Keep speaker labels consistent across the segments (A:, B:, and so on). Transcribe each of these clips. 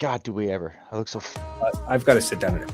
A: God, do we ever? I look so.
B: I've got to sit down in it.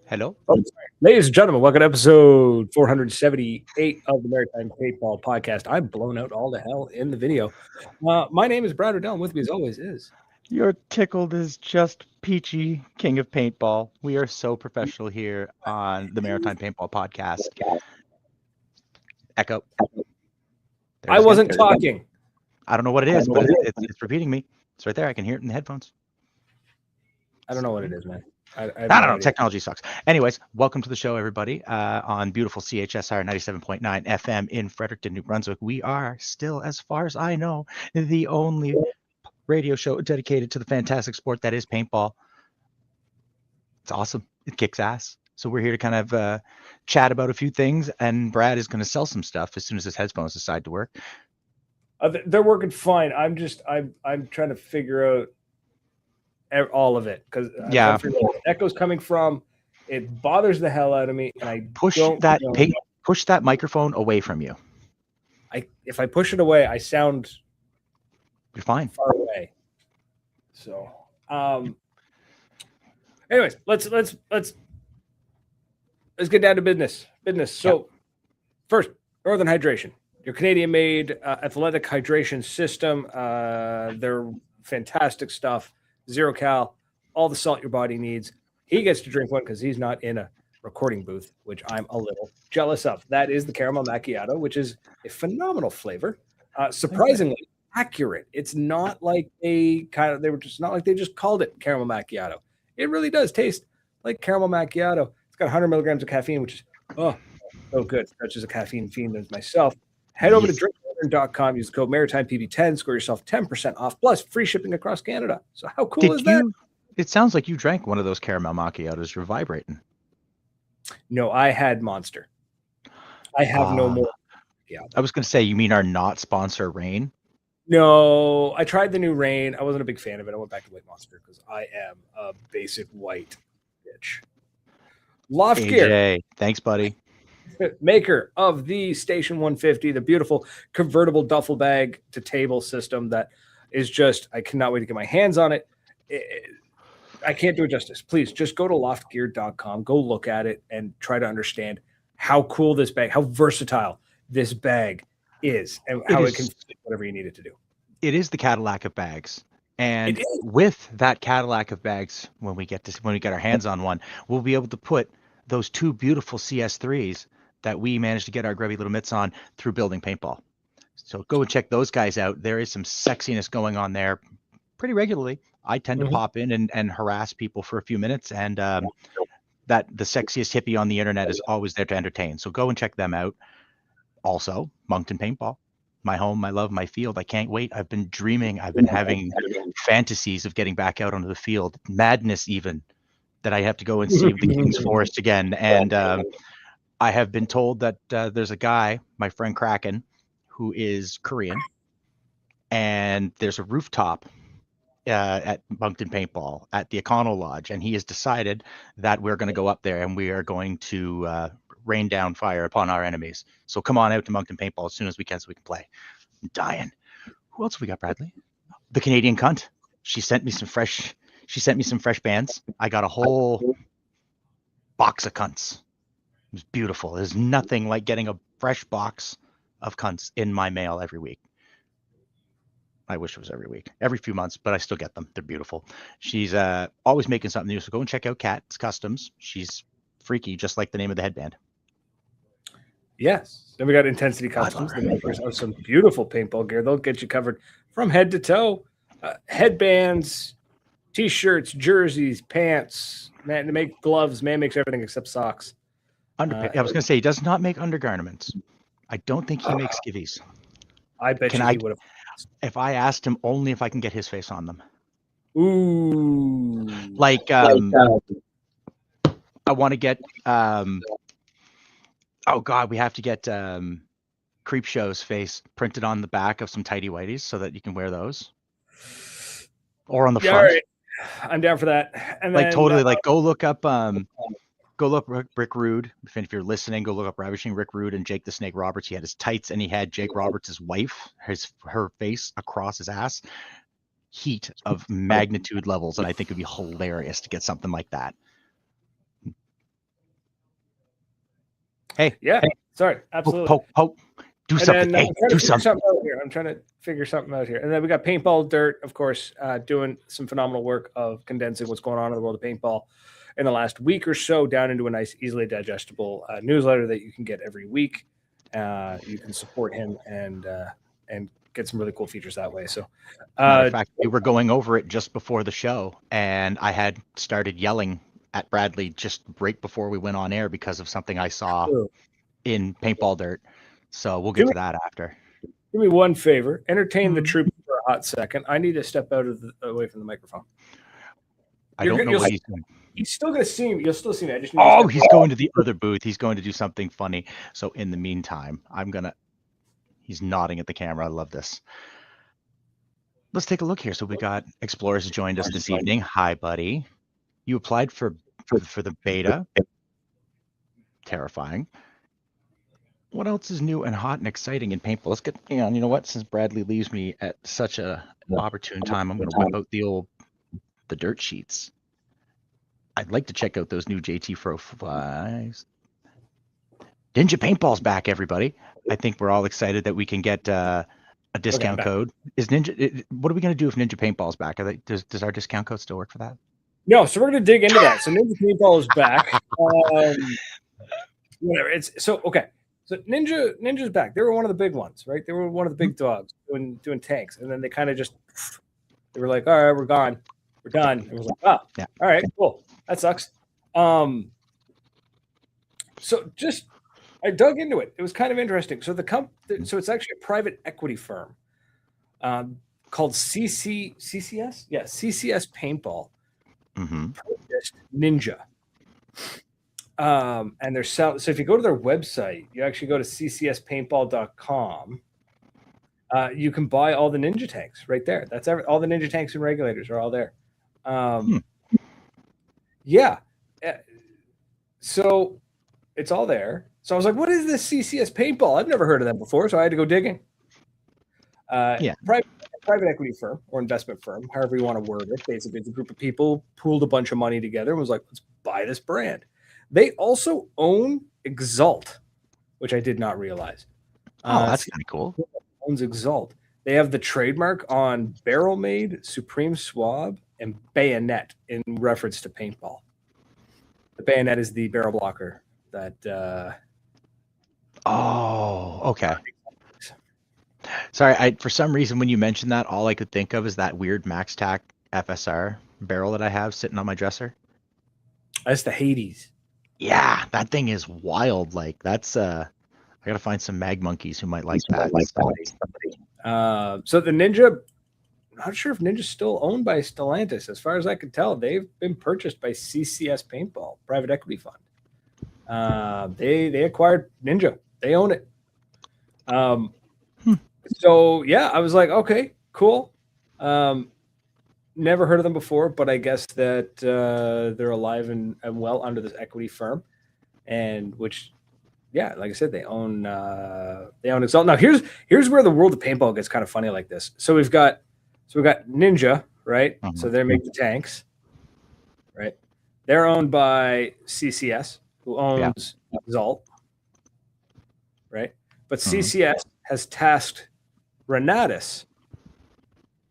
A: Hello?
B: Oh, ladies and gentlemen, welcome to episode 478 of the Maritime Paintball podcast. I'm blown out all the hell in the video. My name is Brad Riddell, and with me as always is...
A: You're tickled as just Peachy, king of paintball. We are so professional here on the Maritime Paintball podcast. Echo.
B: I wasn't talking.
A: I don't know what it is, but it's repeating me. It's right there. I can hear it in the headphones.
B: I don't know what it is, man. I
A: don't know. Technology sucks. Anyways, welcome to the show, everybody, on beautiful CHSR 97.9 FM in Fredericton, New Brunswick. We are still, as far as I know, the only radio show dedicated to the fantastic sport that is paintball. It's awesome. It kicks ass. So we're here to kind of chat about a few things, and Brad is going to sell some stuff as soon as his headphones decide to work.
B: They're working fine. I'm trying to figure out all of it because echo's coming from. It bothers the hell out of me, and I
A: push that microphone away from you.
B: If I push it away, I sound.
A: You're fine.
B: Far away. So, anyways, let's get down to business. So, first, Northern Hydration, your Canadian-made athletic hydration system. They're fantastic stuff. 0 cal, all the salt your body needs. He gets to drink one because he's not in a recording booth, which I'm a little jealous of. That is the caramel macchiato, which is a phenomenal flavor. Surprisingly accurate. It's not like they just called it caramel macchiato. It really does taste like caramel macchiato. It's got 100 milligrams of caffeine, which is so good. Such as a caffeine fiend as myself. Head over to drinknorthern.com, use the code MaritimePB10, score yourself 10% off, plus free shipping across Canada. So how cool is that?
A: It sounds like you drank one of those caramel macchiatos. You're vibrating.
B: No, I had Monster. I have no more. Yeah,
A: I was going to say, you mean our not sponsor Reign?
B: No, I tried the new Reign. I wasn't a big fan of it. I went back to White Monster because I am a basic white bitch. Loft Gear.
A: Thanks, buddy.
B: Maker of the Station 150, the beautiful convertible duffel bag to table system that is just, I cannot wait to get my hands on it. I can't do it justice. Please just go to loftgear.com, go look at it and try to understand how cool this bag, how versatile this bag is, and how it can fit whatever you need it to do.
A: It is the Cadillac of bags. And with that Cadillac of bags, when we get our hands on one, we'll be able to put those two beautiful CS3s that we managed to get our grubby little mitts on through Building Paintball. So go and check those guys out. There is some sexiness going on there pretty regularly. I tend to pop in and harass people for a few minutes, and that the sexiest hippie on the internet is always there to entertain. So go and check them out. Also, Moncton Paintball, my home, my love, my field. I can't wait. I've been dreaming. I've been having fantasies of getting back out onto the field. Madness even that I have to go and see the King's Forest again. And I have been told that there's a guy, my friend Kraken, who is Korean, and there's a rooftop at Moncton Paintball at the Econo Lodge, and he has decided that we're going to go up there and we are going to rain down fire upon our enemies. So come on out to Moncton Paintball as soon as we can so we can play. I'm dying. Who else have we got, Bradley? The Canadian cunt. She sent me some fresh bands. I got a whole box of cunts. It was beautiful. There's nothing like getting a fresh box of cunts in my mail every week. I wish it was every week, every few months, but I still get them. They're beautiful. She's always making something new. So go and check out Ntensity Customs. She's freaky, just like the name of the headband.
B: Yes. Then we got Ntensity Customs, the makers of some beautiful paintball gear. They'll get you covered from head to toe. Headbands, T-shirts, jerseys, pants. Man, to make gloves. Man makes everything except socks.
A: I was going to say, he does not make undergarments. I don't think he makes skivvies.
B: I bet he would have.
A: If I asked him only if I can get his face on them.
B: Ooh.
A: Like, I want to get, oh God, we have to get Creepshow's face printed on the back of some tighty whities so that you can wear those, or on the front.
B: All right. I'm down for that. And
A: like
B: then,
A: totally, like go look up Rick Rude. If you're listening, go look up Ravishing Rick Rude and Jake the Snake Roberts. He had his tights, and he had Jake Roberts' wife, her face across his ass. Heat of magnitude levels, and I think it'd be hilarious to get something like that. Hey,
B: yeah,
A: hey,
B: sorry, absolutely.
A: Poke. Do something. Hey, do something.
B: I'm trying to figure something out here. And then we got Paintball Dirt, of course, doing some phenomenal work of condensing what's going on in the world of paintball in the last week or so down into a nice, easily digestible newsletter that you can get every week. You can support him and get some really cool features that way. So,
A: matter of fact, we were going over it just before the show, and I had started yelling at Bradley just right before we went on air because of something I saw in Paintball Dirt. So we'll get to that after.
B: Do me one favor, entertain the troops for a hot second. I need to step out of away from the microphone.
A: I don't know what he's doing.
B: He's still going to see me. You'll still see me. I just
A: need he's going to the other booth. He's going to do something funny. So in the meantime, he's nodding at the camera. I love this. Let's take a look here. So we got Explorers joined us this evening. Hi, buddy. You applied for the beta. Terrifying. What else is new and hot and exciting in paintball? Let's get, you know what? Since Bradley leaves me at such a opportune time, I'm going to whip out the dirt sheets. I'd like to check out those new JT Fro flies. Ninja Paintball's back, everybody. I think we're all excited that we can get a discount code. What are we going to do if Ninja Paintball's back? Does our discount code still work for that?
B: No, so we're going to dig into that. So Ninja Paintball is back. Whatever. Okay. So Ninja's back. They were one of the big ones, right? They were one of the big dogs doing tanks, and then they kind of they were like, all right, we're gone, we're done. It was like, oh, yeah. All right, cool. That sucks. So I dug into it. It was kind of interesting. So so it's actually a private equity firm called CCS. Yeah, CCS Paintball. Purchased Ninja. And they're selling. So if you go to their website, you actually go to ccspaintball.com. You can buy all the Ninja tanks right there. That's all the Ninja tanks and regulators are all there. Yeah. So it's all there. So I was like, what is this CCS Paintball? I've never heard of them before. So I had to go digging. Private equity firm or investment firm, however you want to word it. Basically, it's a group of people pooled a bunch of money together and was like, let's buy this brand. They also own Exalt, which I did not realize.
A: Oh, that's kind of cool.
B: Owns Exalt. They have the trademark on Barrel Made, Supreme Swab, and Bayonet in reference to paintball. The Bayonet is the barrel blocker that.
A: Oh, okay. Sorry, for some reason when you mentioned that, all I could think of is that weird MaxTac FSR barrel that I have sitting on my dresser.
B: That's the Hades.
A: Yeah, that thing is wild. Like that's I gotta find some mag monkeys who might like that.
B: So the Ninja, I'm not sure if Ninja's still owned by Stellantis. As far as I can tell, they've been purchased by CCS Paintball, private equity fund. They acquired Ninja. They own it. So yeah, I was like, okay, cool. Never heard of them before, but I guess that they're alive and well under this equity firm, and which, yeah, like I said, they own Exalt. Now here's where the world of paintball gets kind of funny like this. So we've got Ninja, right? So they make the tanks, right? They're owned by CCS, who owns Exalt, right? But CCS has tasked Renatus,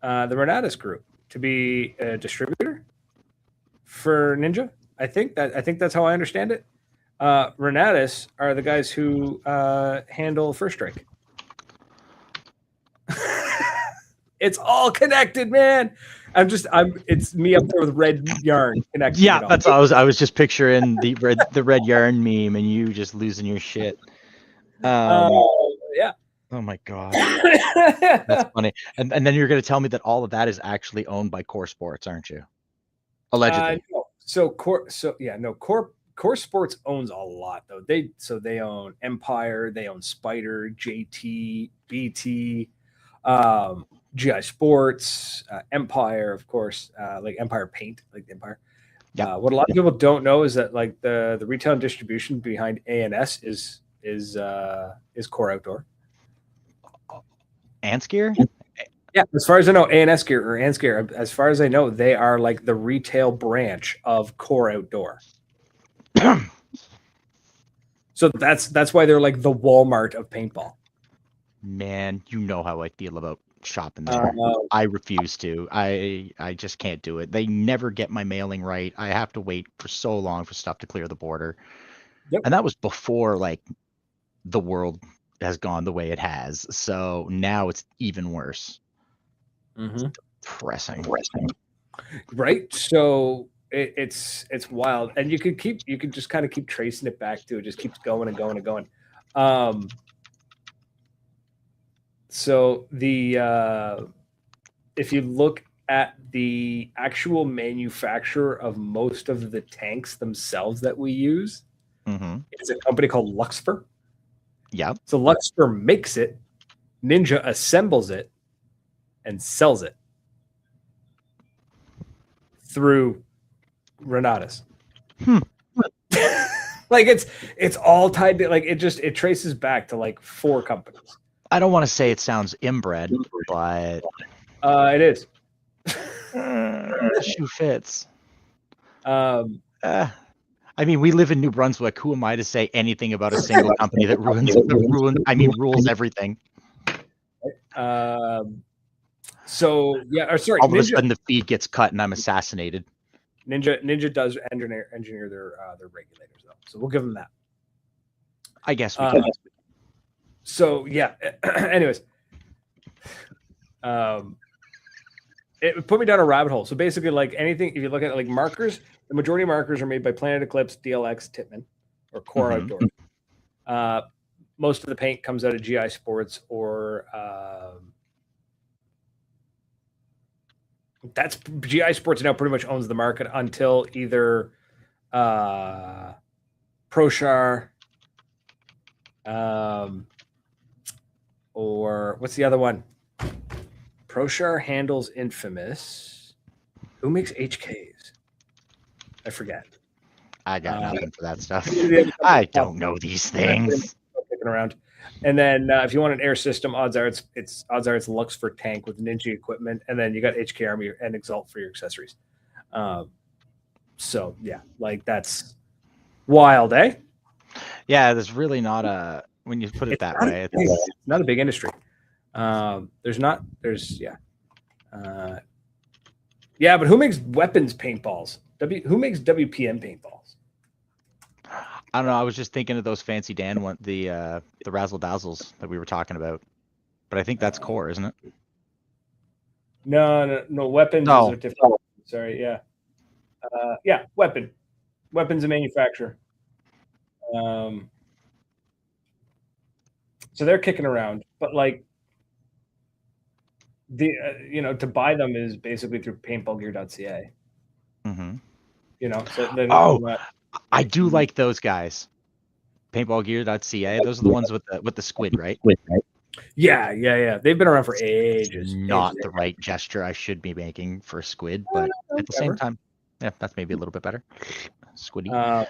B: the Renatus group, to be a distributor for Ninja. I think that's how I understand it. Renatus are the guys who handle First Strike. It's all connected, man. It's me up there with red yarn connected.
A: Yeah, that's all. I was just picturing the red yarn meme and you just losing your shit.
B: Yeah.
A: Oh my god, that's funny. And then you're going to tell me that all of that is actually owned by Core Sports, aren't you? Allegedly.
B: No. Core Core Sports owns a lot though. They own Empire, they own Spider, JT, BT, GI Sports, Empire, of course, like Empire Paint, like the Empire.
A: Yep.
B: What a lot of people don't know is that like the retail and distribution behind ANS is Core Outdoor.
A: Ants Gear?
B: Yeah, as far as I know, ANS Gear or Ants Gear, as far as I know, they are like the retail branch of Core Outdoor. So that's why they're like the Walmart of paintball.
A: Man, you know how I feel about shopping there. I refuse to. I just can't do it. They never get my mailing right. I have to wait for so long for stuff to clear the border.
B: Yep.
A: And that was before like the world has gone the way it has. So now it's even worse.
B: Mm-hmm.
A: Depressing.
B: Right. So it's wild, and you could just kind of keep tracing it back to it. Just keeps going and going and going. So the if you look at the actual manufacturer of most of the tanks themselves that we use, it's a company called Luxfer.
A: Yeah.
B: So Luxfer makes it, Ninja assembles it, and sells it through Renatus. Like it's all tied to like it traces back to like 4 companies.
A: I don't want to say it sounds inbred, but
B: it is.
A: The shoe fits.
B: I
A: mean, we live in New Brunswick. Who am I to say anything about a single company that rules everything?
B: So yeah, or sorry,
A: all of a sudden the feed gets cut and I'm assassinated.
B: Ninja does engineer their regulators though, so we'll give them that.
A: I guess we can.
B: So yeah. Anyways, it put me down a rabbit hole. So basically, like anything, if you look at like markers, the majority of markers are made by Planet Eclipse, DLX, Tippmann, or Core Outdoor. Most of the paint comes out of GI Sports or that's GI Sports now pretty much owns the market until either ProShar or what's the other one? ProShar handles Infamous. Who makes HKs? I forget.
A: I got nothing for that stuff. I don't know these things.
B: Kicking around. And then if you want an air system, odds are it's Luxfer tank with Ninja equipment, and then you got HK Army and Exalt for your accessories. So yeah, like that's wild, eh?
A: Yeah, there's really not a when you put it that way.
B: It's not a big industry. Yeah, but who makes weapons paintballs? Who makes WPM paintballs?
A: I don't know. I was just thinking of those fancy Dan one, the razzle dazzles that we were talking about, but I think that's Core, isn't it?
B: No. Weapons
A: is
B: a different. Sorry, yeah, yeah. Weapons a manufacturer. So they're kicking around, but like the to buy them is basically through paintballgear.ca. So
A: I do like those guys. Paintballgear.ca. Those are the ones with the squid, right?
B: Yeah. They've been around for ages.
A: Not the right gesture I should be making for a squid, but at the same time, yeah, that's maybe a little bit better. Squiddy.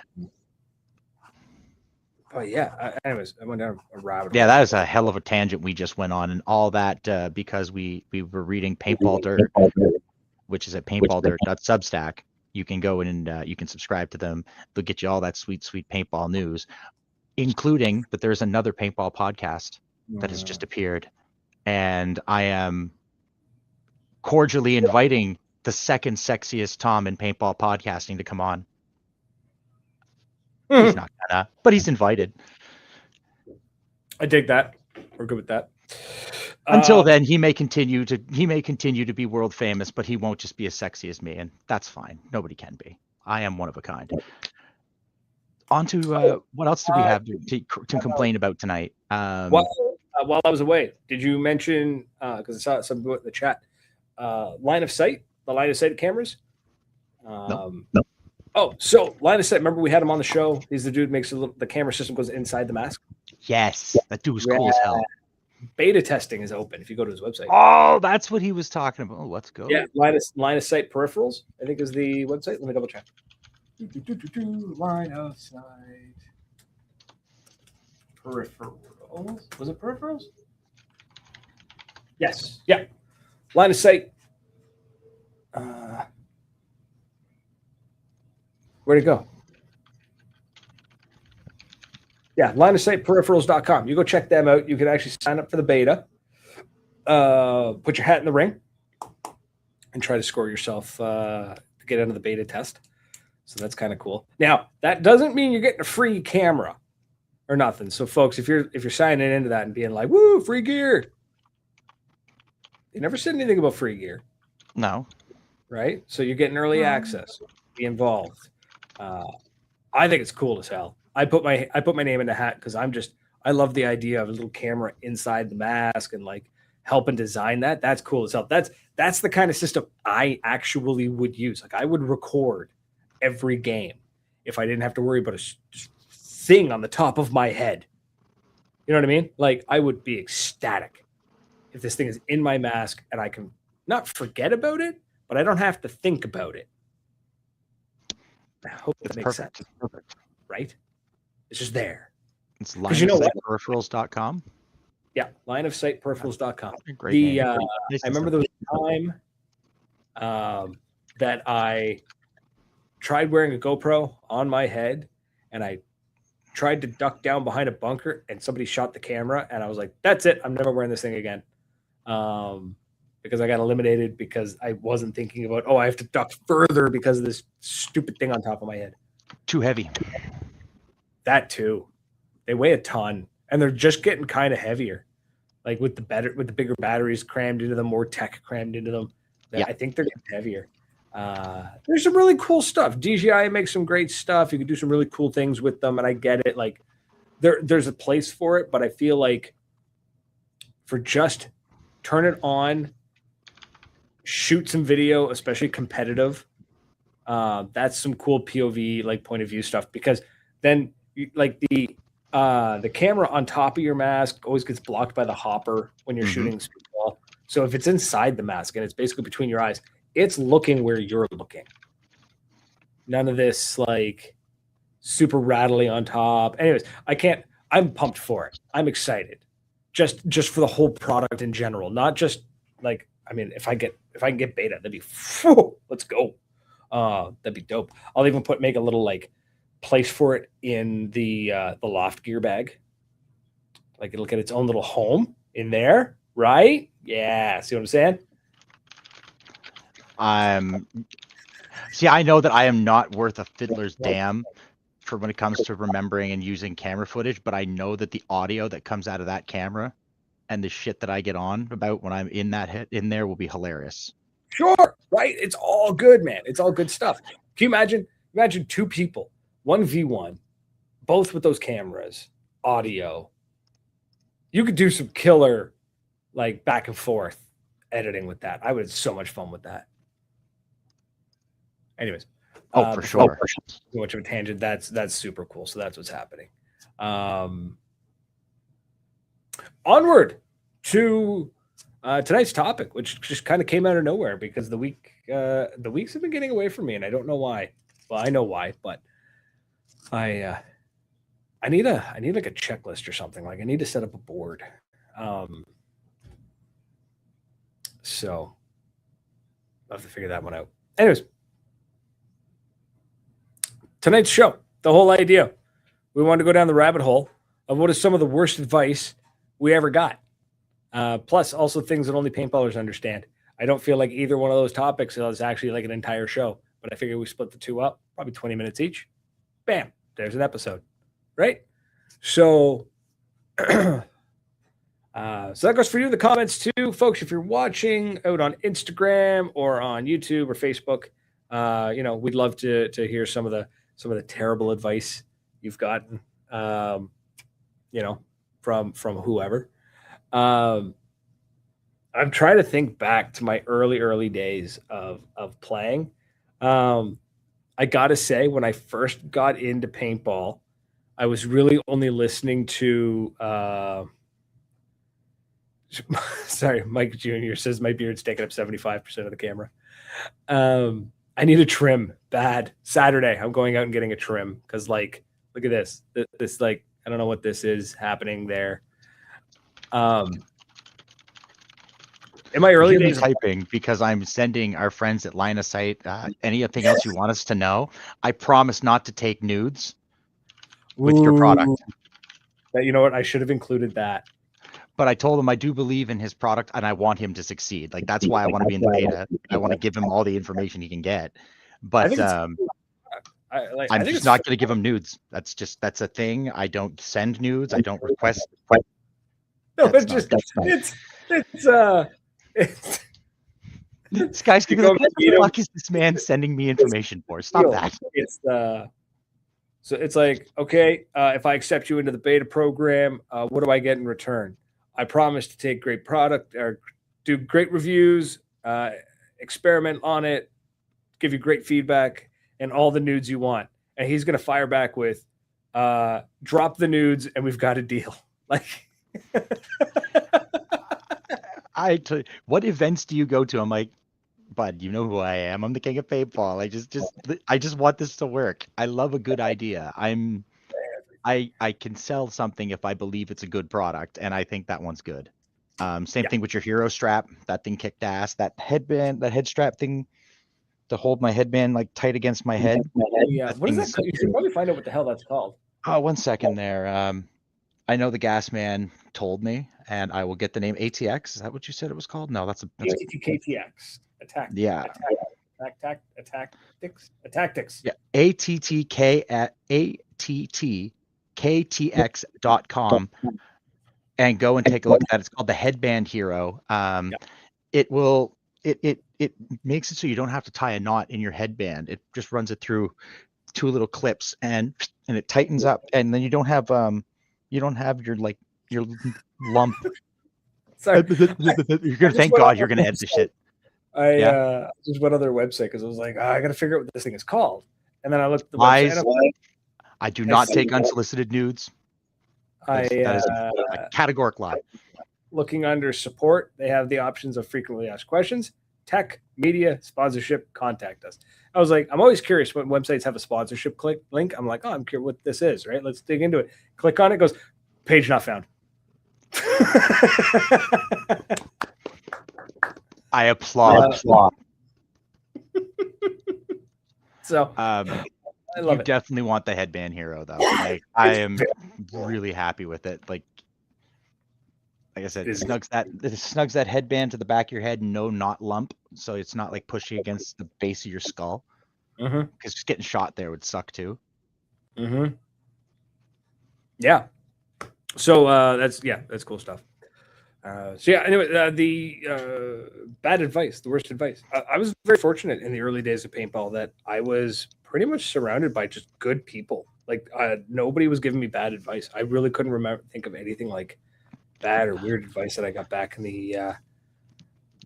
B: But yeah, anyways, I went down a rabbit hole.
A: Yeah, that is a hell of a tangent we just went on, and all that because we were reading Paintball Dirt, which is at paintballdirt.substack. You can go in and you can subscribe to them. They'll get you all that sweet paintball news, including that there's another paintball podcast that has just appeared, and I am cordially inviting the second sexiest Tom in paintball podcasting to come on. He's not gonna, but he's invited.
B: I dig that. We're good with that.
A: Until then, he may continue to be world famous, but he won't just be as sexy as me, and that's fine. Nobody can be. I am one of a kind. On to what else do we have to complain about tonight?
B: While I was away, did you mention because I saw some in the chat line of sight, the line of sight cameras?
A: No.
B: Oh, so line of sight. Remember we had him on the show. He's the dude who makes the camera system goes inside the mask.
A: Yes, that dude was cool as hell.
B: Beta testing is open if you go to his website.
A: Oh, that's what he was talking about. Oh, let's go.
B: Yeah, line of sight peripherals, I think is the website. Let me double check. Line of sight peripherals. Was it peripherals? Yes. Yeah. Line of sight. Where'd it go? Yeah, line of sight peripherals.com. You go check them out. You can actually sign up for the beta. Put your hat in the ring and try to score yourself to get into the beta test. So that's kind of cool. Now, that doesn't mean you're getting a free camera or nothing. So folks, if you're signing into that and being like, woo, free gear. They never said anything about free gear.
A: No.
B: Right? So you're getting early access. Be involved. I think it's cool as hell. I put my name in the hat because I love the idea of a little camera inside the mask and like helping design that. That's cool as hell. That's the kind of system I actually would use. Like I would record every game if I didn't have to worry about a thing on the top of my head. You know what I mean? Like I would be ecstatic if this thing is in my mask and I can not forget about it, but I don't have to think about it. I hope that makes sense. Perfect. Right? It's just there.
A: It's lineofsightperipherals.com.
B: Yeah, lineofsightperipherals.com.
A: Great name.
B: I remember there was a time that I tried wearing a GoPro on my head and I tried to duck down behind a bunker and somebody shot the camera and I was like, that's it. I'm never wearing this thing again. Because I got eliminated because I wasn't thinking about, I have to duck further because of this stupid thing on top of my head.
A: Too heavy.
B: That too. They weigh a ton and they're just getting kind of heavier. Like with the bigger batteries crammed into them, more tech crammed into them. Yeah. I think they're getting heavier. There's some really cool stuff. DJI makes some great stuff. You can do some really cool things with them. And I get it. Like there's a place for it, but I feel like for just turn it on, shoot some video, especially competitive. That's some cool POV, like point of view stuff, because then like the camera on top of your mask always gets blocked by the hopper when you're shooting speedball. So if it's inside the mask and it's basically between your eyes, it's looking where you're looking. None of this like super rattly on top. Anyways, I'm pumped for it. I'm excited. Just for the whole product in general, not just like, I mean, if I can get beta, that'd be, let's go. That'd be dope. I'll even make a little like place for it in the loft gear bag. Like it'll get its own little home in there, right? Yeah. See what I'm saying?
A: See, I know that I am not worth a fiddler's damn for when it comes to remembering and using camera footage, but I know that the audio that comes out of that camera and the shit that I get on about when I'm in in there will be hilarious.
B: Sure, right? It's all good, man. It's all good stuff. Can you imagine two people, 1v1, both with those cameras, audio. You could do some killer like back and forth editing with that. I would have so much fun with that. Anyways.
A: For sure.
B: Too much of a tangent. That's super cool. So that's what's happening. Onward to tonight's topic, which just kind of came out of nowhere because the weeks have been getting away from me, and I don't know why. Well, I know why, but I need like a checklist or something. Like I need to set up a board. So I'll have to figure that one out. Anyways. Tonight's show, the whole idea, we wanted to go down the rabbit hole of what is some of the worst advice we ever got. Plus, also things that only paintballers understand. I don't feel like either one of those topics is actually like an entire show, but I figure we split the two up, probably 20 minutes each. Bam, there's an episode, right? So, so that goes for you in the comments too, folks. If you're watching out on Instagram or on YouTube or Facebook, we'd love to hear some of the terrible advice you've gotten, from whoever. I'm trying to think back to my early days of playing. I gotta say, when I first got into paintball, I was really only listening to sorry, Mike Jr. says my beard's taking up 75% of the camera. I need a trim bad. Saturday, I'm going out and getting a trim because, like, look at this. This, like, I don't know what this is happening there. In my early days,
A: typing because I'm sending our friends at Line of Sight anything else you want us to know. I promise not to take nudes with your product.
B: You know what? I should have included that.
A: But I told him I do believe in his product and I want him to succeed. Like, that's why I want to be in the beta. I want to give him all the information he can get. But I'm just not going to give him nudes. That's a thing. I don't send nudes. I don't request.
B: No, but just
A: this guy's gonna be like, what the fuck is this man sending me information for? Stop that.
B: So it's like, okay, if I accept you into the beta program, what do I get in return? I promise to take great product or do great reviews, experiment on it, give you great feedback, and all the nudes you want. And he's gonna fire back with, drop the nudes, and we've got a deal. Like.
A: What events do you go to? I'm like, bud, you know who I am. I'm the king of paintball. I just want this to work. I love a good idea. I can sell something if I believe it's a good product, and I think that one's good. Same thing with your hero strap. That thing kicked ass. That headband, that head strap thing to hold my headband like tight against my head.
B: Yeah, what is that called? You should probably find out what the hell that's called.
A: Oh, 1 second there. I know the gas man told me, and I will get the name ATX. Is that what you said it was called? No, that's
B: ATTKTX. Attack.
A: Yeah.
B: Tactics.
A: Yeah. ATTKTX.com, and go and take a look at that. It's called the Headband Hero. It makes it so you don't have to tie a knot in your headband. It just runs it through 2 little clips, and it tightens up, and then you don't have your lump.
B: Sorry.
A: You're gonna thank God you're gonna edit the shit.
B: I just went on their website because I was like, I got to figure out what this thing is called. And then I looked at the website.
A: I do not take unsolicited nudes. That is a categorical lie.
B: Looking under support, they have the options of frequently asked questions, tech, media, sponsorship, contact us. I was like, I'm always curious when websites have a sponsorship link. I'm like, I'm curious what this is, right? Let's dig into it. Click on it, goes, page not found.
A: I applaud.
B: So I love it.
A: Definitely want the Headband Hero though. Like, I am really happy with it. Like I said, it snugs that headband to the back of your head, no knot lump, so it's not like pushing against the base of your skull. Because just getting shot there would suck too.
B: Yeah. So that's cool stuff. Anyway, the bad advice, the worst advice. I was very fortunate in the early days of paintball that I was pretty much surrounded by just good people. Like nobody was giving me bad advice. I really couldn't think of anything like bad or weird advice that I got back in the.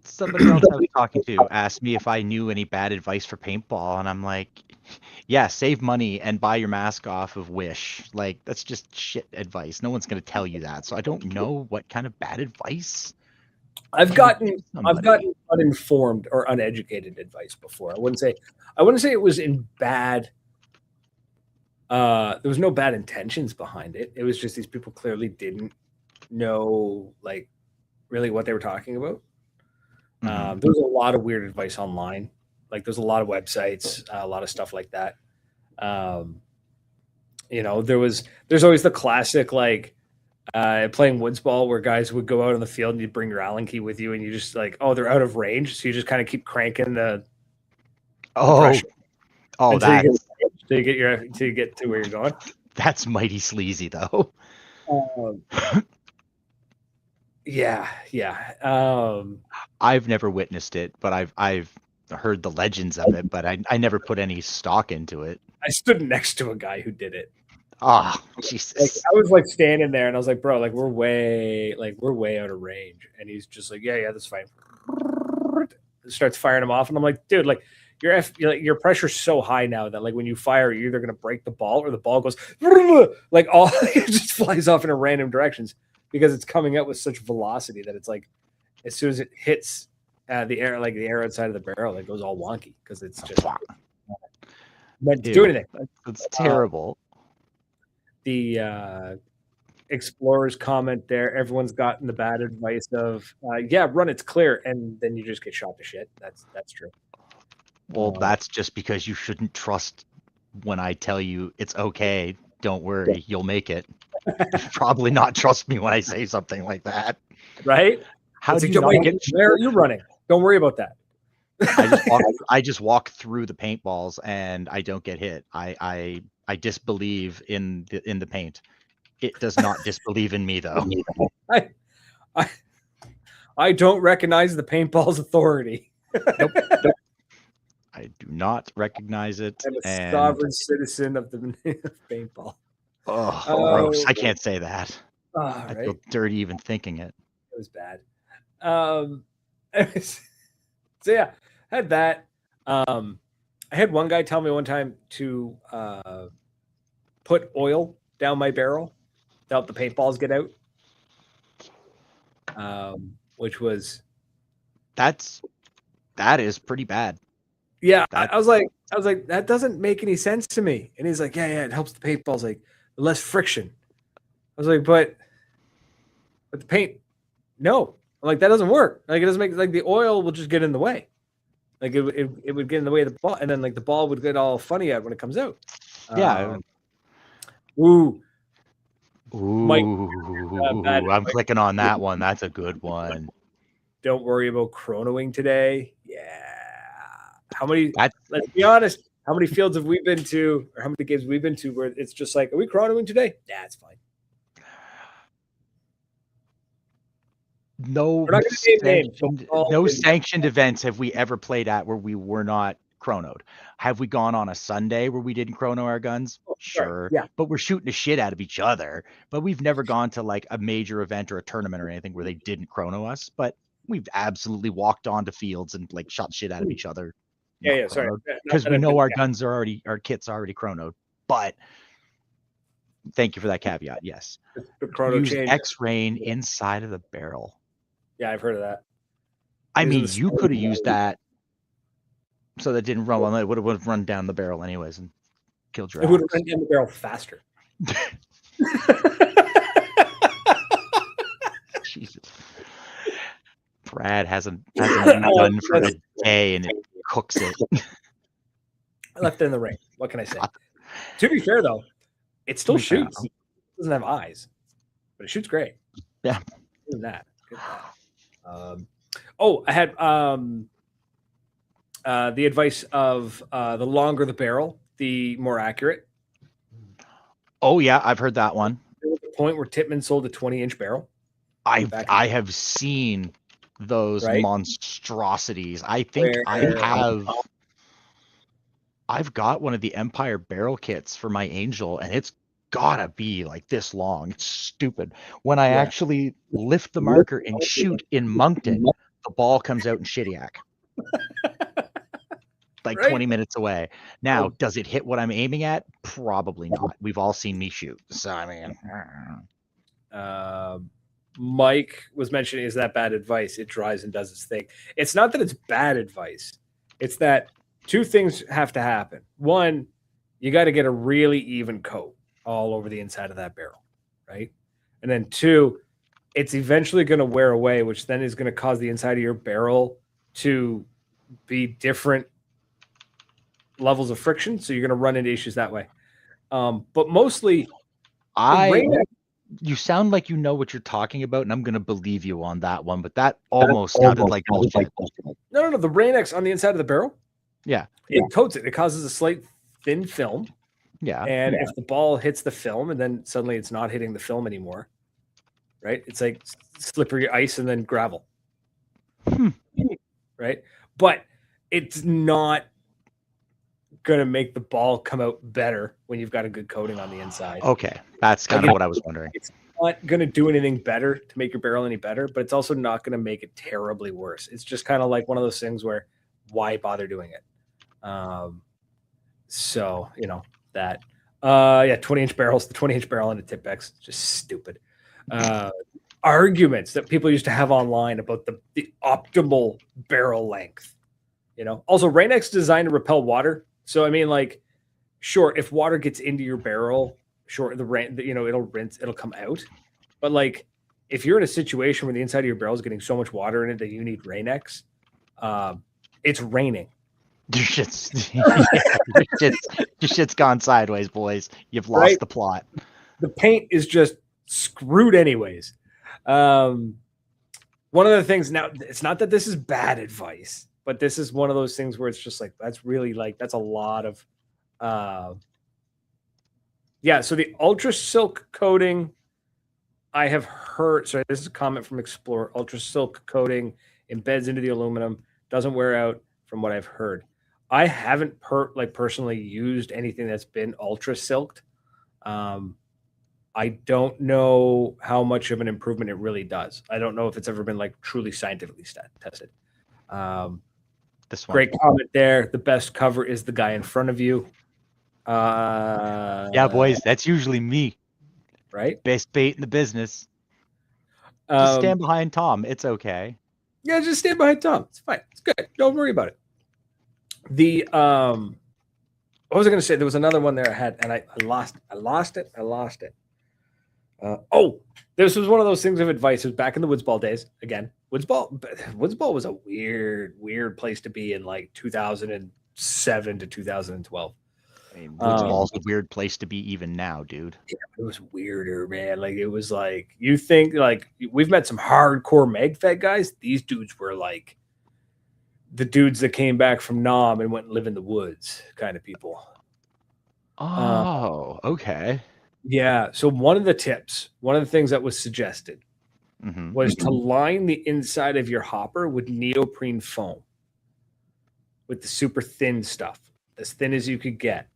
A: Somebody else I was talking to asked me if I knew any bad advice for paintball, and I'm like, yeah, save money and buy your mask off of Wish. Like, that's just shit advice. No one's going to tell you that. So I don't know what kind of bad advice.
B: I've gotten uninformed or uneducated advice before. I wouldn't say it was in bad. There was no bad intentions behind it. It was just these people clearly didn't know like really what they were talking about. There was a lot of weird advice online. Like there's a lot of websites, a lot of stuff like that. There's always the classic like playing woods ball where guys would go out on the field and you'd bring your Allen key with you and you just like, oh, they're out of range. So you just kind of keep cranking the pressure until you get to where you're going.
A: That's mighty sleazy though.
B: Yeah.
A: I've never witnessed it, but I've heard the legends of it, but I never put any stock into it.
B: I stood next to a guy who did it.
A: Oh, Jesus.
B: Like, I was like standing there and I was like, bro, like we're way out of range. And he's just like, yeah, that's fine. Starts firing him off. And I'm like, dude, like your pressure's so high now that like when you fire, you're either going to break the ball or the ball goes like all it just flies off in random directions because it's coming out with such velocity that it's like as soon as it hits the air, like the air outside of the barrel, it goes all wonky because it's just meant to do anything.
A: That's terrible.
B: The explorers comment there. Everyone's gotten the bad advice of run, it's clear, and then you just get shot to shit. That's true.
A: Well, that's just because you shouldn't trust when I tell you it's okay. Don't worry, you'll make it. You probably not trust me when I say something like that,
B: right?
A: How do you not get?
B: Where are you running? Don't worry about that.
A: I just walk through the paintballs and I don't get hit. I disbelieve in the paint. It does not disbelieve in me though.
B: I don't recognize the paintball's authority.
A: Nope. I do not recognize it.
B: I'm a sovereign citizen of the paintball.
A: Oh, gross. I can't say that. I
B: right?
A: feel dirty even thinking it.
B: It was bad. So yeah, I had that. I had one guy tell me one time to put oil down my barrel to help the paintballs get out. Which was
A: that is pretty bad.
B: Yeah, I was like, that doesn't make any sense to me. And he's like, yeah, it helps the paintballs, like less friction. I was like, but the paint, no. I'm like, that doesn't work. Like it doesn't make, like the oil will just get in the way. Like it would get in the way of the ball, and then like the ball would get all funny out when it comes out.
A: Yeah.
B: Ooh.
A: Mike, I'm clicking on that one. That's a good one.
B: Don't worry about chronoing today. Yeah. How many? Let's be honest. How many fields have we been to, or how many games we've been to where it's just like, are we chronoing today? Yeah, it's fine.
A: No sanctioned events have we ever played at where we were not chronoed. Have we gone on a Sunday where we didn't chrono our guns? Sure.
B: Yeah.
A: But we're shooting the shit out of each other. But we've never gone to like a major event or a tournament or anything where they didn't chrono us. But we've absolutely walked onto fields and like shot shit out of each other.
B: Yeah, sorry.
A: Because we know our guns are already, our kits are already chronoed. But thank you for that caveat. Yes. Use X-Rain inside of the barrel.
B: Yeah, I've heard of that.
A: I mean, you could have used that so that didn't run. It would have run down the barrel anyways and killed your axe.
B: It would have run down the barrel faster.
A: Jesus. Brad hasn't done for a day and it cooks it.
B: I left it in the rain. What can I say? To be fair, though, it still shoots. It doesn't have eyes, but it shoots great.
A: Yeah.
B: Even that. I had the advice of the longer the barrel, the more accurate.
A: Oh yeah, I've heard that one.
B: There was a point where Tippmann sold a 20-inch barrel.
A: I have seen those monstrosities. I think I've got one of the Empire barrel kits for my Angel, and it's gotta be like this long. It's stupid. When I actually lift the marker and shoot in Moncton, the ball comes out in Shittiac. Like 20 minutes away. Now, does it hit what I'm aiming at? Probably not. We've all seen me shoot. So I mean,
B: Mike was mentioning, is that bad advice? It dries and does its thing. It's not that it's bad advice. It's that two things have to happen. One, you got to get a really even coat all over the inside of that barrel, right? And then two, it's eventually going to wear away, which then is going to cause the inside of your barrel to be different levels of friction. So you're going to run into issues that way. But mostly,
A: you sound like you know what you're talking about, and I'm going to believe you on that one, but that almost sounded like bullshit.
B: No. The Rain-X on the inside of the barrel, it coats it. It causes a slight thin film.
A: Yeah.
B: And if the ball hits the film and then suddenly it's not hitting the film anymore, right? It's like slippery ice and then gravel. Right? But it's not going to make the ball come out better when you've got a good coating on the inside.
A: Okay. That's kind of what I was wondering.
B: It's not going to do anything better to make your barrel any better, but it's also not going to make it terribly worse. It's just kind of like one of those things where why bother doing it? So that. Yeah, 20-inch barrels. The 20-inch barrel and a Tipex, just stupid. Arguments that people used to have online about the optimal barrel length. Also Rain-X designed to repel water. So I mean, like, sure, if water gets into your barrel, sure, it'll rinse, it'll come out. But like, if you're in a situation where the inside of your barrel is getting so much water in it that you need Rain-X, it's raining.
A: Your shit's gone sideways, boys. You've lost the plot.
B: The paint is just screwed anyways. One of the things, now, it's not that this is bad advice, but this is one of those things where it's just like, that's really like, that's a lot of, so the Ultra Silk coating, I have heard, sorry, this is a comment from Explorer, Ultra Silk coating embeds into the aluminum, doesn't wear out from what I've heard. I haven't personally used anything that's been ultra silked. I don't know how much of an improvement it really does. I don't know if it's ever been like truly scientifically tested.
A: This one.
B: Great comment there. The best cover is the guy in front of you.
A: Yeah, boys, that's usually me.
B: Right?
A: Best bait in the business. Just stand behind Tom. It's okay.
B: Yeah, just stand behind Tom. It's fine. It's good. Don't worry about it. What was I going to say? There was another one there I had, and I lost it. This was one of those things of advice. It was back in the Woodsball days. Again, Woodsball was a weird place to be in like 2007 to 2012.
A: I mean, Woodsball's a weird place to be even now, dude.
B: Yeah, it was weirder, man. Like, it was like, you think, like, we've met some hardcore MagFed guys. These dudes were like the dudes that came back from Nam and went and live in the woods kind of people.
A: Oh, okay.
B: Yeah. So one of the things that was suggested was to line the inside of your hopper with neoprene foam, with the super thin stuff, as thin as you could get.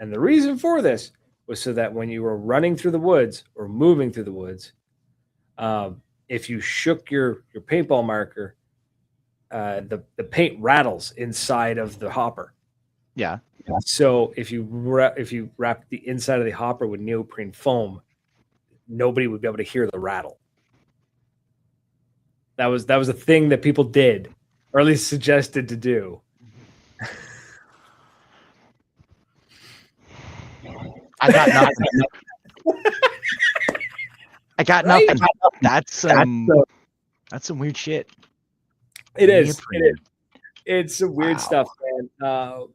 B: And the reason for this was so that when you were running through the woods or moving through the woods, if you shook your paintball marker, the paint rattles inside of the hopper.
A: Yeah.
B: So if you wrap the inside of the hopper with neoprene foam, nobody would be able to hear the rattle. That was a thing that people did, or at least suggested to do.
A: I got nothing. I got nothing. That's some weird shit.
B: It is. It's some weird stuff, man. There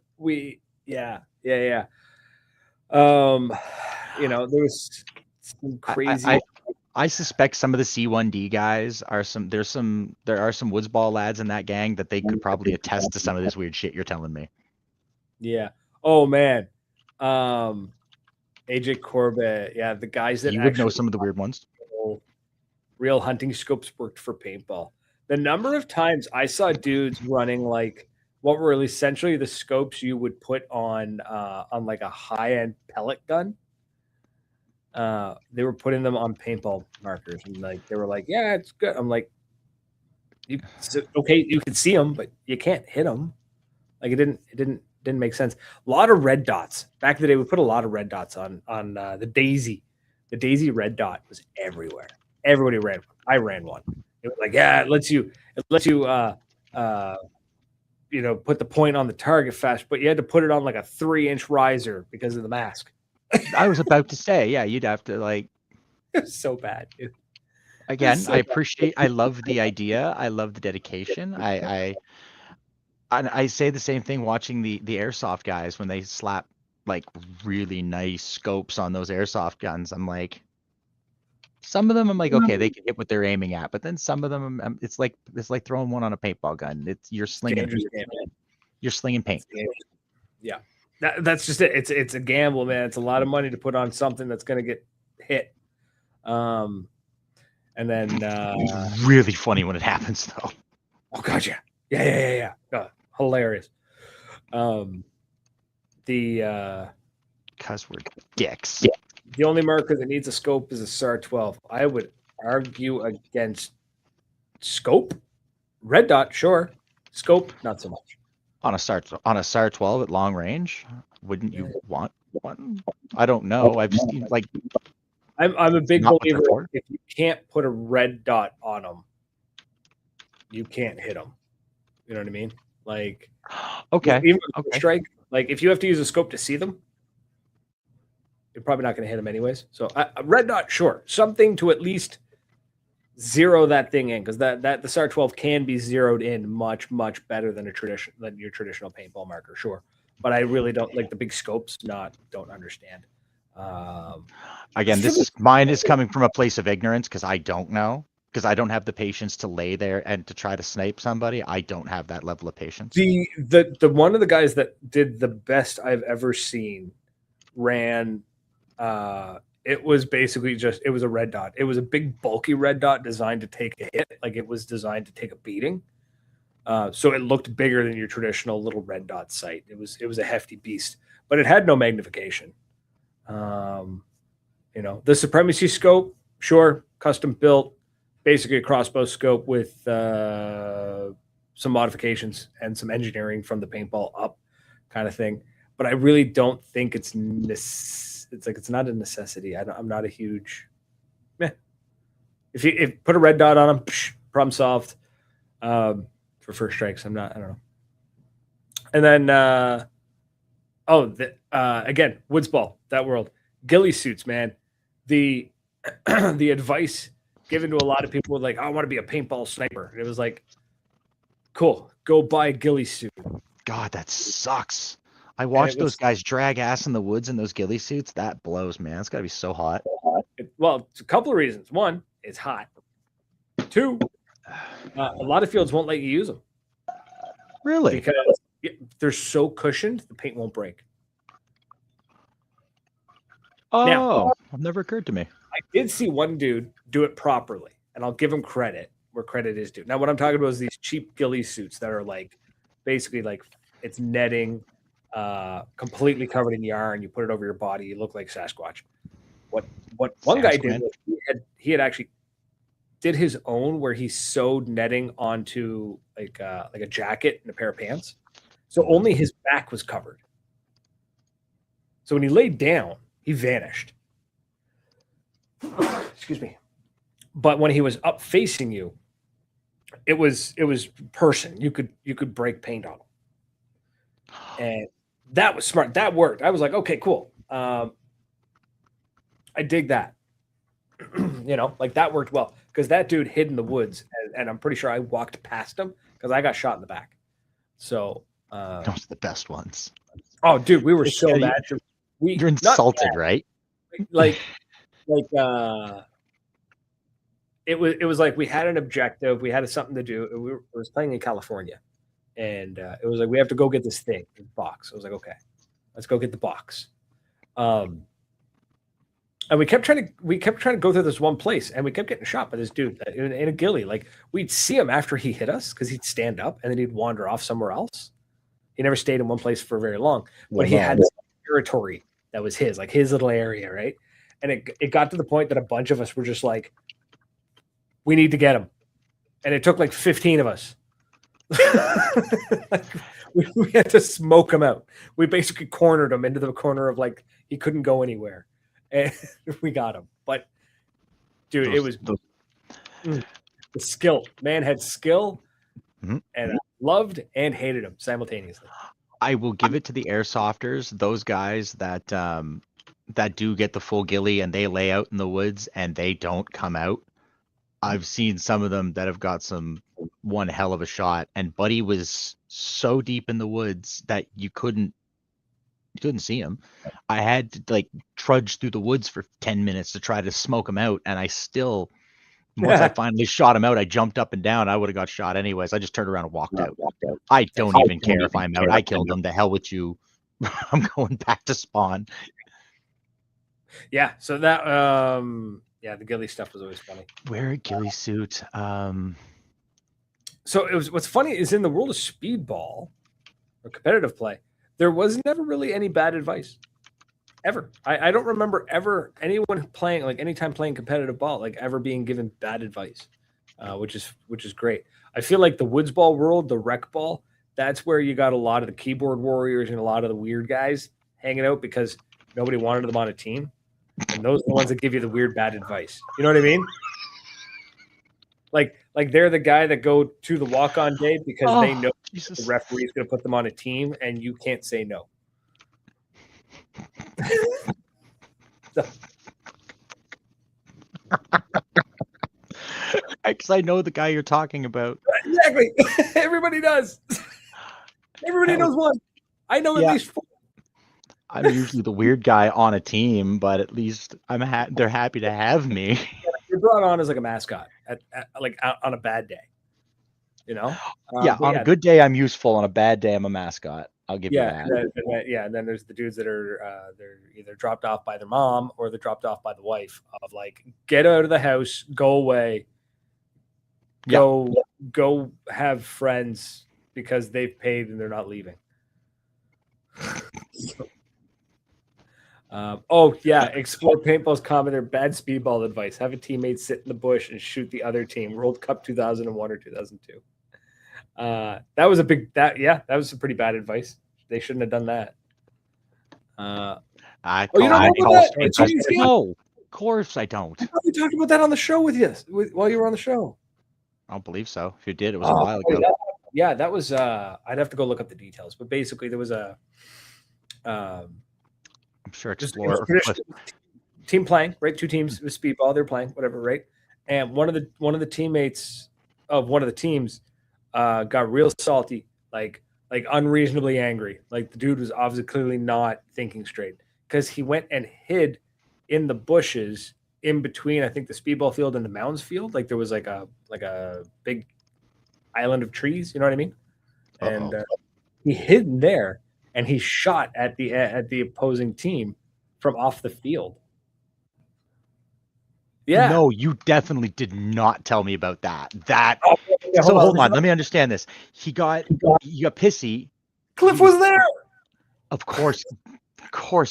B: was some crazy.
A: I suspect some of the C1D guys there are some Woodsball lads in that gang that they could probably attest to some of this weird shit you're telling me.
B: Yeah. Oh man. AJ Corbett. Yeah, the guys that
A: you would know some of the weird ones.
B: Real hunting scopes worked for paintball. The number of times I saw dudes running like what were essentially the scopes you would put on like a high-end pellet gun. They were putting them on paintball markers, and like they were like, "Yeah, it's good." I'm like, "Okay, you can see them, but you can't hit them." Like it didn't make sense. A lot of red dots back in the day. We put a lot of red dots on the Daisy. The Daisy red dot was everywhere. Everybody ran one. I ran one. It was like, yeah, it lets you put the point on the target fast, but you had to put it on like a 3-inch riser because of the mask.
A: I was about to say, yeah, you'd have to like.
B: It's so bad.
A: Again, I love the idea. I love the dedication. I say the same thing watching the airsoft guys when they slap like really nice scopes on those airsoft guns. I'm like, some of them I'm like, okay, they can hit what they're aiming at, but then some of them it's like throwing one on a paintball gun. You're slinging paint.
B: Yeah, that's just it. It's a gamble, man. It's a lot of money to put on something that's going to get hit. And then
A: it's really funny when it happens, though.
B: Oh god, yeah. Hilarious.
A: Because we're dicks.
B: Yeah. The only marker that needs a scope is a SAR 12. I would argue against scope. Red dot, sure. Scope, not so much.
A: On a SAR 12 at long range, wouldn't you want one? I don't know. I've seen like
B: I'm a big
A: not what
B: believer.
A: they're for.
B: If you can't put a red dot on them, you can't hit them. You know what I mean? Like,
A: Okay.
B: even with
A: Okay.
B: strike, like if you have to use a scope to see them, you're probably not going to hit them anyways. So a red dot, sure, something to at least zero that thing in, because that the SAR 12 can be zeroed in much better than your traditional paintball marker, sure. But I really don't like the big scopes. Don't understand.
A: Again, mine is coming from a place of ignorance because I don't know, because I don't have the patience to lay there and to try to snipe somebody. I don't have that level of patience.
B: The one of the guys that did the best I've ever seen ran. It was basically it was a red dot. It was a big bulky red dot designed to take a hit, like it was designed to take a beating. So it looked bigger than your traditional little red dot sight. It was a hefty beast, but it had no magnification. The Supremacy scope, sure, custom built, basically a crossbow scope with some modifications and some engineering from the paintball up kind of thing. But I really don't think it's not a necessity. I'm not a huge If you put a red dot on them, problem solved. For first strikes, I don't know. And then again, Woods Ball, that world. Ghillie suits, man. The the advice given to a lot of people like, I want to be a paintball sniper. And it was like, cool, go buy a ghillie suit.
A: God, that sucks. I watched those guys drag ass in the woods in those ghillie suits. That blows, man. It's got to be so hot.
B: Well, it's a couple of reasons. One, it's hot. Two, a lot of fields won't let you use them.
A: Really?
B: Because they're so cushioned, the paint won't break.
A: Oh, now, it never occurred to me.
B: I did see one dude do it properly, and I'll give him credit where credit is due. Now, what I'm talking about is these cheap ghillie suits that are like basically like it's netting, completely covered in yarn. You put it over your body, you look like Sasquatch. What one guy did was he had actually did his own where he sewed netting onto like a jacket and a pair of pants, so only his back was covered. So when he laid down, he vanished. Excuse me. But when he was up facing you, it was person. You could break paint on him. And that was smart. That worked. I was like, okay, cool. I dig that. Like that worked well because that dude hid in the woods, and I'm pretty sure I walked past him because I got shot in the back. So
A: those are the best ones.
B: Oh, dude, we were so mad.
A: You're insulted, right?
B: Like it was like we had an objective, we had something to do. It was playing in California, and it was like we have to go get this thing, this box. I was like, okay, let's go get the box. And we kept trying to go through this one place, and we kept getting shot by this dude in a ghillie. Like we'd see him after he hit us because he'd stand up and then he'd wander off somewhere else. He never stayed in one place for very long, but he had this territory that was his, like his little area, right? And it got to the point that a bunch of us were just like, we need to get him. And it took like 15 of us. we had to smoke him out. We basically cornered him into the corner of like, he couldn't go anywhere. And we got him. But dude, it was the skill. Man had skill, and I loved and hated him simultaneously.
A: I will give it to the airsofters, those guys that do get the full ghillie and they lay out in the woods and they don't come out. I've seen some of them that have got one hell of a shot, and Buddy was so deep in the woods that you couldn't see him. I had to like trudge through the woods for 10 minutes to try to smoke him out, and I still, once I finally shot him out, I jumped up and down. I would have got shot anyways. I just turned around and walked out. I don't even care if I'm out. I killed him. The hell with you. I'm going back to spawn.
B: Yeah, so that the ghillie stuff was always funny.
A: Wear a ghillie suit.
B: So it was, what's funny is in the world of speedball or competitive play, there was never really any bad advice. Ever. I don't remember ever anyone playing, like anytime playing competitive ball, like ever being given bad advice, which is great. I feel like the woods ball world, the rec ball, that's where you got a lot of the keyboard warriors and a lot of the weird guys hanging out because nobody wanted them on a team. And those are the ones that give you the weird bad advice. You know what I mean? Like they're the guy that go to the walk-on day because they know the referee is going to put them on a team and you can't say no. So.
A: Because I know the guy you're talking about.
B: Exactly. Everybody does. Everybody knows one. I know at least 4.
A: I'm usually the weird guy on a team, but at least they're happy to have me.
B: You're brought on as like a mascot on a bad day. You know?
A: On a good day, I'm useful. On a bad day, I'm a mascot. I'll give you that.
B: And then there's the dudes that are they're either dropped off by their mom or they're dropped off by the wife of like, get out of the house, go away, go have friends because they've paid and they're not leaving. Explore Paintball's common or bad speedball advice. Have a teammate sit in the bush and shoot the other team. World Cup 2001 or 2002. That was some pretty bad advice. They shouldn't have done that.
A: No, of course I don't.
B: We talked about that on the show with you while you were on the show.
A: I don't believe so. If you did, it was a while ago.
B: Yeah, that was. I'd have to go look up the details, but basically there was a.
A: I'm sure Explorer
B: team playing, right? 2 teams with speedball, they're playing, whatever, right? And one of the teammates of one of the teams got real salty, like unreasonably angry. Like the dude was obviously clearly not thinking straight because he went and hid in the bushes in between, I think, the speedball field and the mounds field. Like there was like a big island of trees, you know what I mean? And he hid in there. And he shot at the opposing team from off the field. Yeah.
A: No, you definitely did not tell me about that. Hold on. Let me understand this. He got pissy.
B: Cliff was there.
A: Of course,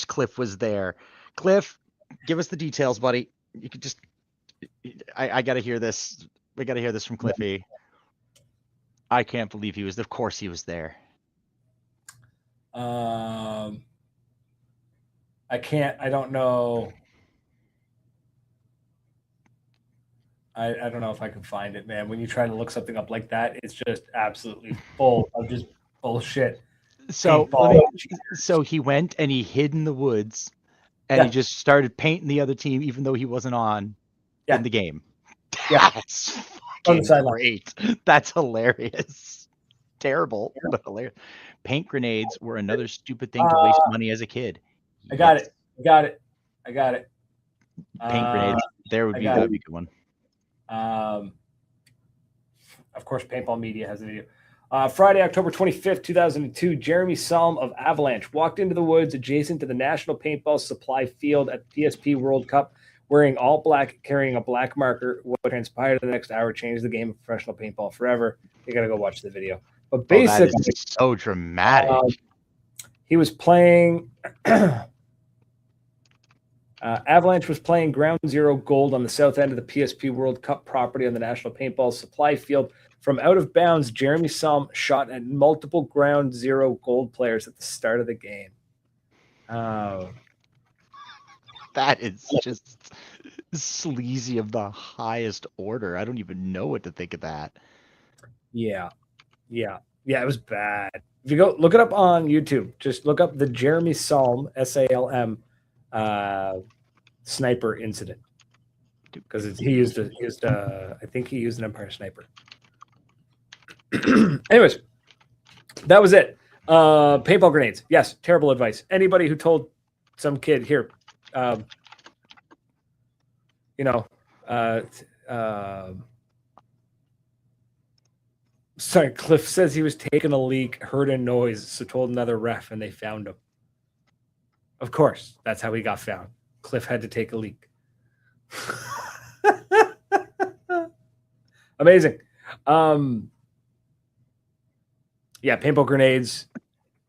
A: Cliff was there. Cliff, give us the details, buddy. You could just. I got to hear this. We got to hear this from Cliffy. I can't believe he was. Of course, he was there.
B: I don't know. I don't know if I can find it, man. When you try to look something up like that, it's just absolutely full of just bullshit.
A: So he went and he hid in the woods and he just started painting the other team even though he wasn't on in the game.
B: Yeah.
A: That's fucking great. That's hilarious. Terrible, but hilarious. Paint grenades were another stupid thing to waste money as a kid.
B: I got it. Paint
A: grenades. That'd be a good one.
B: Of course, Paintball Media has a video. Friday, October 25th, 2002, Jeremy Salm of Avalanche walked into the woods adjacent to the National Paintball Supply Field at the PSP World Cup, wearing all black, carrying a black marker. What transpired the next hour changed the game of professional paintball forever. You got to go watch the video. But basically,
A: that is so dramatic.
B: He was playing. Avalanche was playing Ground Zero Gold on the south end of the PSP World Cup property on the National Paintball Supply Field. From out of bounds, Jeremy Salm shot at multiple Ground Zero Gold players at the start of the game.
A: That is just sleazy of the highest order. I don't even know what to think of that.
B: Yeah, it was bad. If you go look it up on YouTube, just look up the Jeremy Salm SALM sniper incident because I think he used an Empire sniper. Anyways, that was it. Paintball grenades, yes, terrible advice. Anybody who told some kid here, sorry, Cliff says he was taking a leak, heard a noise, so told another ref, and they found him. Of course, that's how he got found. Cliff had to take a leak. Amazing. Paintball grenades.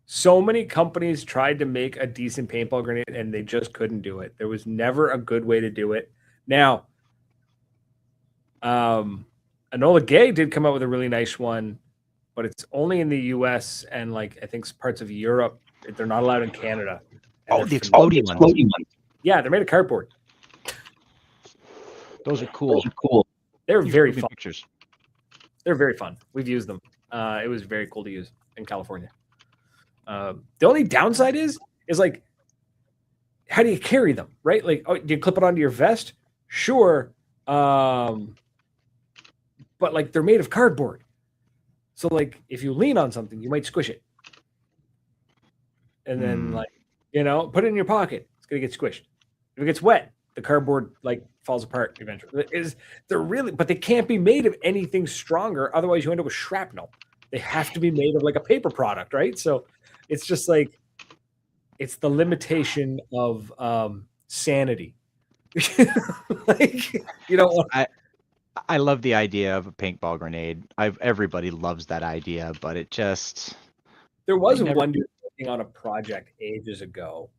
B: So many companies tried to make a decent paintball grenade, and they just couldn't do it. There was never a good way to do it. Now, Enola Gay did come out with a really nice one but it's only in the U.S. and like I think parts of Europe. They're not allowed in Canada.
A: Oh, the exploding ones.
B: Yeah, they're made of cardboard.
A: Those are cool.
B: They're very fun.
A: Pictures.
B: They're very fun. We've used them. It was very cool to use in California. The only downside is like, how do you carry them, right? Like, oh, do you clip it onto your vest? Sure. But like they're made of cardboard. So like if you lean on something, you might squish it. And then like, put it in your pocket. It's going to get squished. If it gets wet, the cardboard like falls apart eventually. But they can't be made of anything stronger. Otherwise you end up with shrapnel. They have to be made of like a paper product, right? So it's just like, it's the limitation of sanity. Like,
A: I love the idea of a paintball grenade. Everybody loves that idea, but it just...
B: There was one dude working on a project ages ago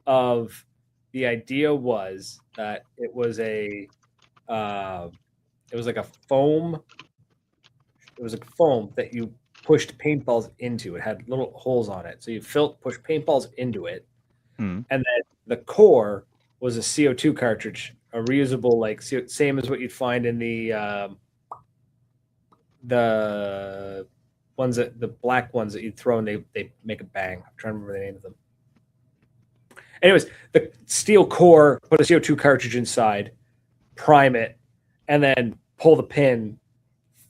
B: of the idea was that it was like a foam. It was a foam that you pushed paintballs into. It had little holes on it. So you push paintballs into it. And then the core was a CO2 cartridge, a reusable, like same as what you'd find in the black ones that you'd throw and they make a bang. I'm trying to remember the name of them. Anyways, the steel core, put a CO2 cartridge inside, prime it, and then pull the pin,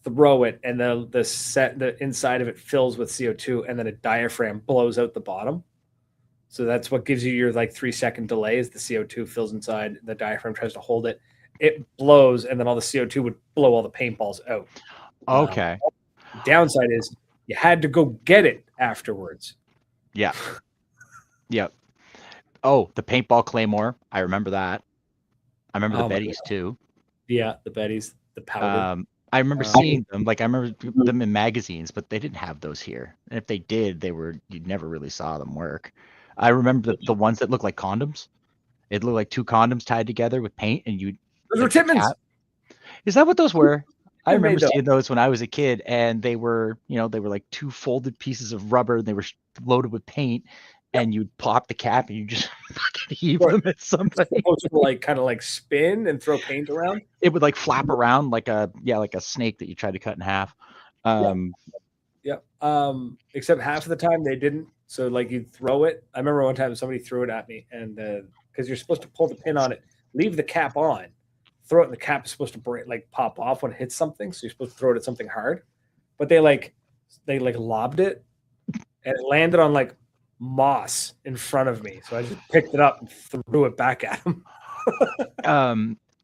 B: throw it, and then the inside of it fills with CO2, and then a diaphragm blows out the bottom. So that's what gives you your like 3-second delay is the CO2 fills inside, the diaphragm tries to hold it. It blows, and then all the CO2 would blow all the paintballs out.
A: Okay.
B: The downside is you had to go get it afterwards.
A: Yeah. Yep. Oh, the paintball claymore. I remember that. I remember the Bettys too.
B: Yeah, the Bettys, the powder.
A: I remember seeing them. Like I remember them in magazines, but they didn't have those here. And if they did, you never really saw them work. I remember the ones that looked like condoms. It looked like two condoms tied together with paint, and
B: those were Tippmans.
A: Is that what those were? I remember seeing those when I was a kid, and they were like two folded pieces of rubber, and they were loaded with paint. And you'd pop the cap, and you just fucking heave them at somebody.
B: It's supposed to like kind of like spin and throw paint around.
A: It would like flap around like a snake that you tried to cut in half.
B: Except half of the time they didn't. So like you'd throw it. I remember one time somebody threw it at me, and because you're supposed to pull the pin on it, leave the cap on, throw it, and the cap is supposed to break, like pop off when it hits something. So you're supposed to throw it at something hard, but they lobbed it, and it landed on like moss in front of me. So I just picked it up and threw it back at him.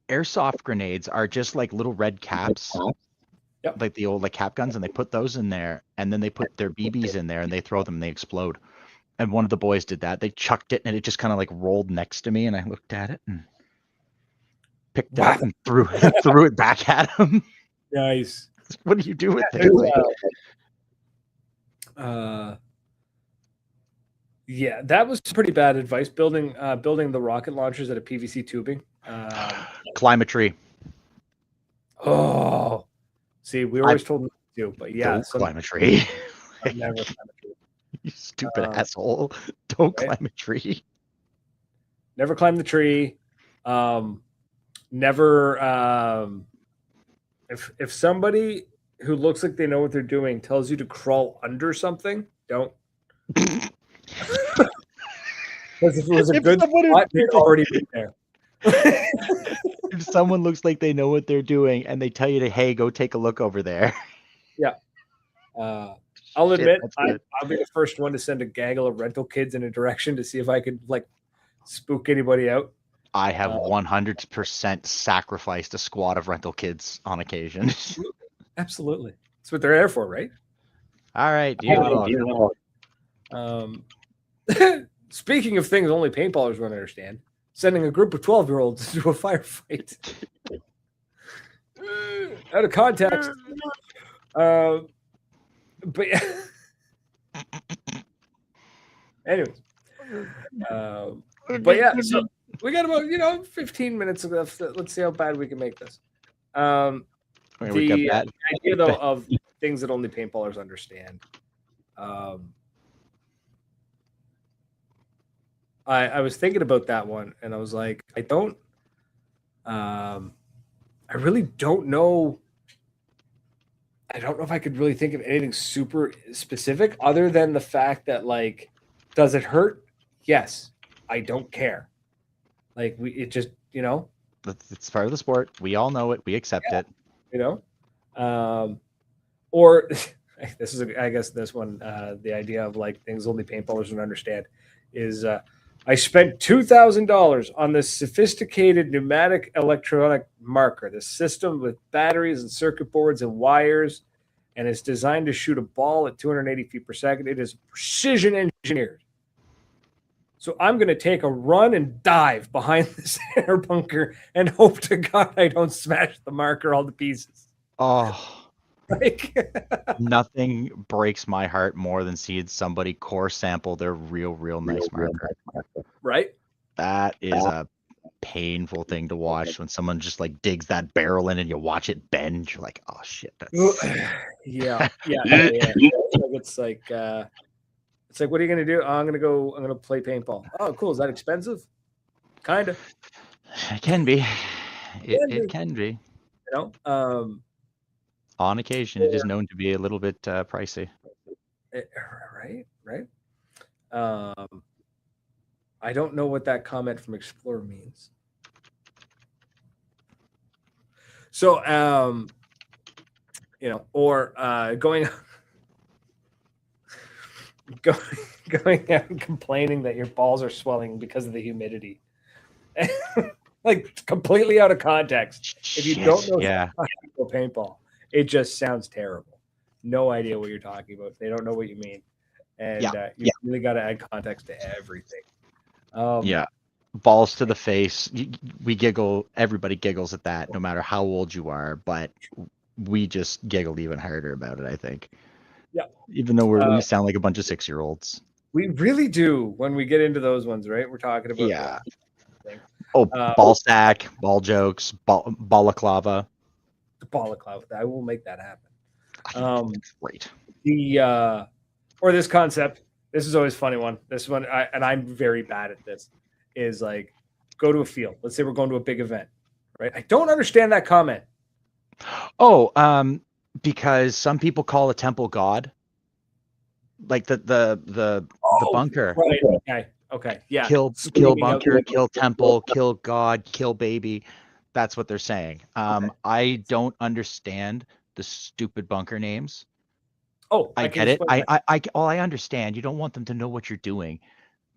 A: Airsoft grenades are just like little red caps. Yep. Like the old like cap guns, and they put those in there, and then they put their BBs in there, and they throw them, and they explode. And one of the boys did that. They chucked it, and it just kind of like rolled next to me, and I looked at it and picked it up and threw it back at him.
B: Nice.
A: What do you do with it?
B: Yeah, that was pretty bad advice. Building the rocket launchers out of PVC tubing.
A: Climb a tree.
B: Oh, see, we were always told not to do, but yeah,
A: climb a tree.
B: Never climb a tree.
A: You stupid asshole! Don't climb a tree.
B: Never climb the tree. Never. If somebody who looks like they know what they're doing tells you to crawl under something, don't. Because if it was a good spot, they'd already be there.
A: If someone looks like they know what they're doing and they tell you to, hey, go take a look over there.
B: Yeah. I'll admit, I'll be the first one to send a gaggle of rental kids in a direction to see if I could like spook anybody out.
A: I have 100% sacrificed a squad of rental kids on occasion.
B: Absolutely. That's what they're there for, right?
A: All right.
B: Speaking of things only paintballers won't understand, sending a group of 12-year-olds to a firefight. Out of context. But yeah. Anyways. But yeah, so we got about 15 minutes left. Let's see how bad we can make this. The idea though of things that only paintballers understand. I was thinking about that one, and I was like, I really don't know. I don't know if I could really think of anything super specific other than the fact that, like, does it hurt? Yes. I don't care. Like, it just,
A: It's part of the sport. We all know it. We accept it.
B: Or this is, I guess this one, the idea of like things only paintballers would understand is, I spent $2,000 on this sophisticated pneumatic electronic marker, the system with batteries and circuit boards and wires, and it's designed to shoot a ball at 280 feet per second. It is precision engineered. So I'm going to take a run and dive behind this air bunker and hope to God I don't smash the marker all to pieces.
A: Oh. Like nothing breaks my heart more than seeing somebody core sample their real nice marker.
B: Right?
A: That is a painful thing to watch when someone just like digs that barrel in and you watch it bend. You're like, oh shit. That's...
B: yeah. It's like, what are you gonna do? Oh, I'm gonna play paintball. Oh, cool. Is that expensive? Kind of.
A: It can be. It can be. On occasion, it is known to be a little bit pricey.
B: Right. I don't know what that comment from Explorer means. So, or going out and complaining that your balls are swelling because of the humidity. Like completely out of context. If you don't know paintball, it just sounds terrible. No idea what you're talking about. They don't know what you mean. And you really got to add context to everything.
A: Balls to the face. We giggle. Everybody giggles at that, no matter how old you are. But we just giggled even harder about it, I think.
B: Yeah.
A: Even though we sound like a bunch of 6-year-olds.
B: We really do when we get into those ones, right? We're talking about
A: ball sack, ball jokes, balaclava.
B: The balaclava. I will make that happen.
A: Great.
B: Or this concept. This is always a funny one. This one, I'm very bad at this. Is like, go to a field. Let's say we're going to a big event, right? I don't understand that comment.
A: Oh, because some people call a temple God. Like the bunker.
B: Right. Okay. Yeah.
A: Kill bunker, kill temple, kill God, kill baby. That's what they're saying. I don't understand the stupid bunker names.
B: Oh,
A: I get it. I understand. You don't want them to know what you're doing,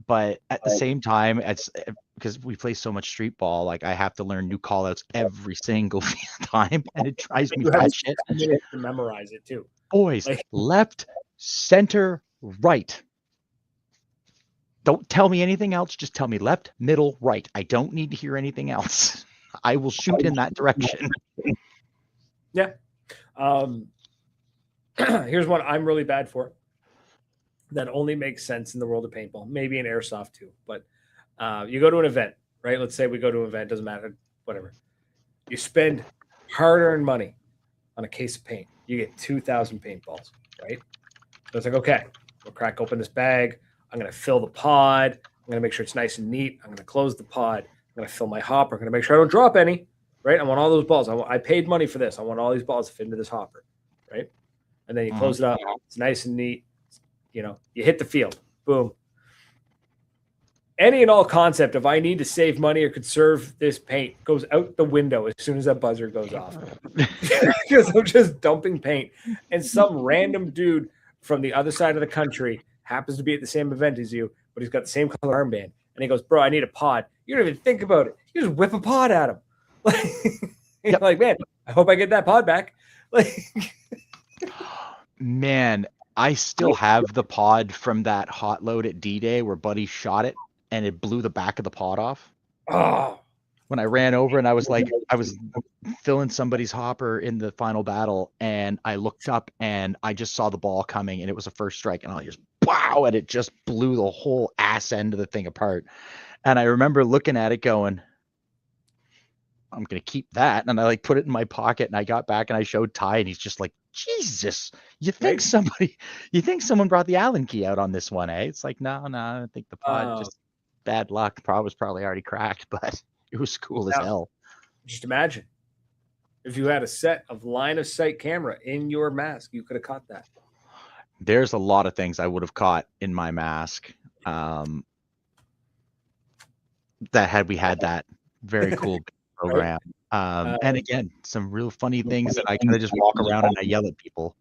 A: but at the same time, it's because we play so much street ball. Like I have to learn new call outs every single time, and it drives me batshit.
B: You have to memorize it too.
A: Boys, left, center, right. Don't tell me anything else. Just tell me left, middle, right. I don't need to hear anything else. I will shoot in that direction.
B: Yeah. Here's one I'm really bad for. That only makes sense in the world of paintball. Maybe in airsoft too. But you go to an event, right? Let's say we go to an event. Doesn't matter. Whatever. You spend hard-earned money on a case of paint. You get 2,000 paintballs, right? So it's like, okay, we'll crack open this bag. I'm going to fill the pod. I'm going to make sure it's nice and neat. I'm going to close the pod. I'm going to fill my hopper. I'm going to make sure I don't drop any, right? I want all those balls. I paid money for this. I want all these balls to fit into this hopper, right? And then you close it up. It's nice and neat. You hit the field. Boom. Any and all concept of I need to save money or conserve this paint goes out the window as soon as that buzzer goes off. Because I'm just dumping paint. And some random dude from the other side of the country happens to be at the same event as you, but he's got the same color armband. And he goes, bro, I need a pod. You don't even think about it. You just whip a pod at him. You're like, man, I hope I get that pod back.
A: Man, I still have the pod from that hot load at D-Day where Buddy shot it and it blew the back of the pod off.
B: Oh.
A: When I ran over and I was filling somebody's hopper in the final battle and I looked up and I just saw the ball coming and it was a first strike and I just wow, and it just blew the whole ass end of the thing apart. And I remember looking at it going, I'm going to keep that. And I put it in my pocket and I got back and I showed Ty and he's just like Jesus, you think someone brought the Allen key out on this one, eh? It's like, no, I think the pod just bad luck. The pod was probably already cracked, but it was cool as hell.
B: Just imagine if you had a set of line of sight camera in your mask, you could have caught that.
A: There's a lot of things I would have caught in my mask. That had we had that very cool program. And again, some real funny things that I kind of just walk around and I yell at people.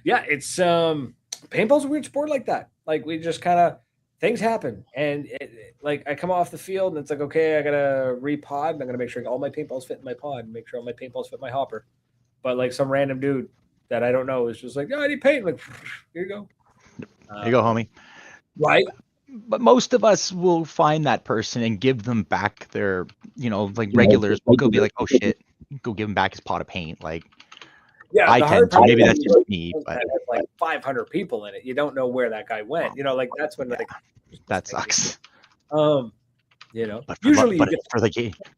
B: Yeah, it's paintball's a weird sport like that. Like we just kind of things happen, and like I come off the field and it's like, okay, I gotta repod, and I'm gonna make sure all my paintballs fit in my pod, and make sure all my paintballs fit in my hopper. But like some random dude that I don't know is just like, no, I need paint. I'm like, here you go.
A: Here you go, homie.
B: Right.
A: But most of us will find that person and give them back their, like regulars. We'll go be like, oh shit, go give him back his pot of paint. Like,
B: yeah,
A: I tend to. Maybe that's just me, but
B: has like 500 people in it. You don't know where that guy went. Like that's when like
A: that sucks.
B: But
A: usually for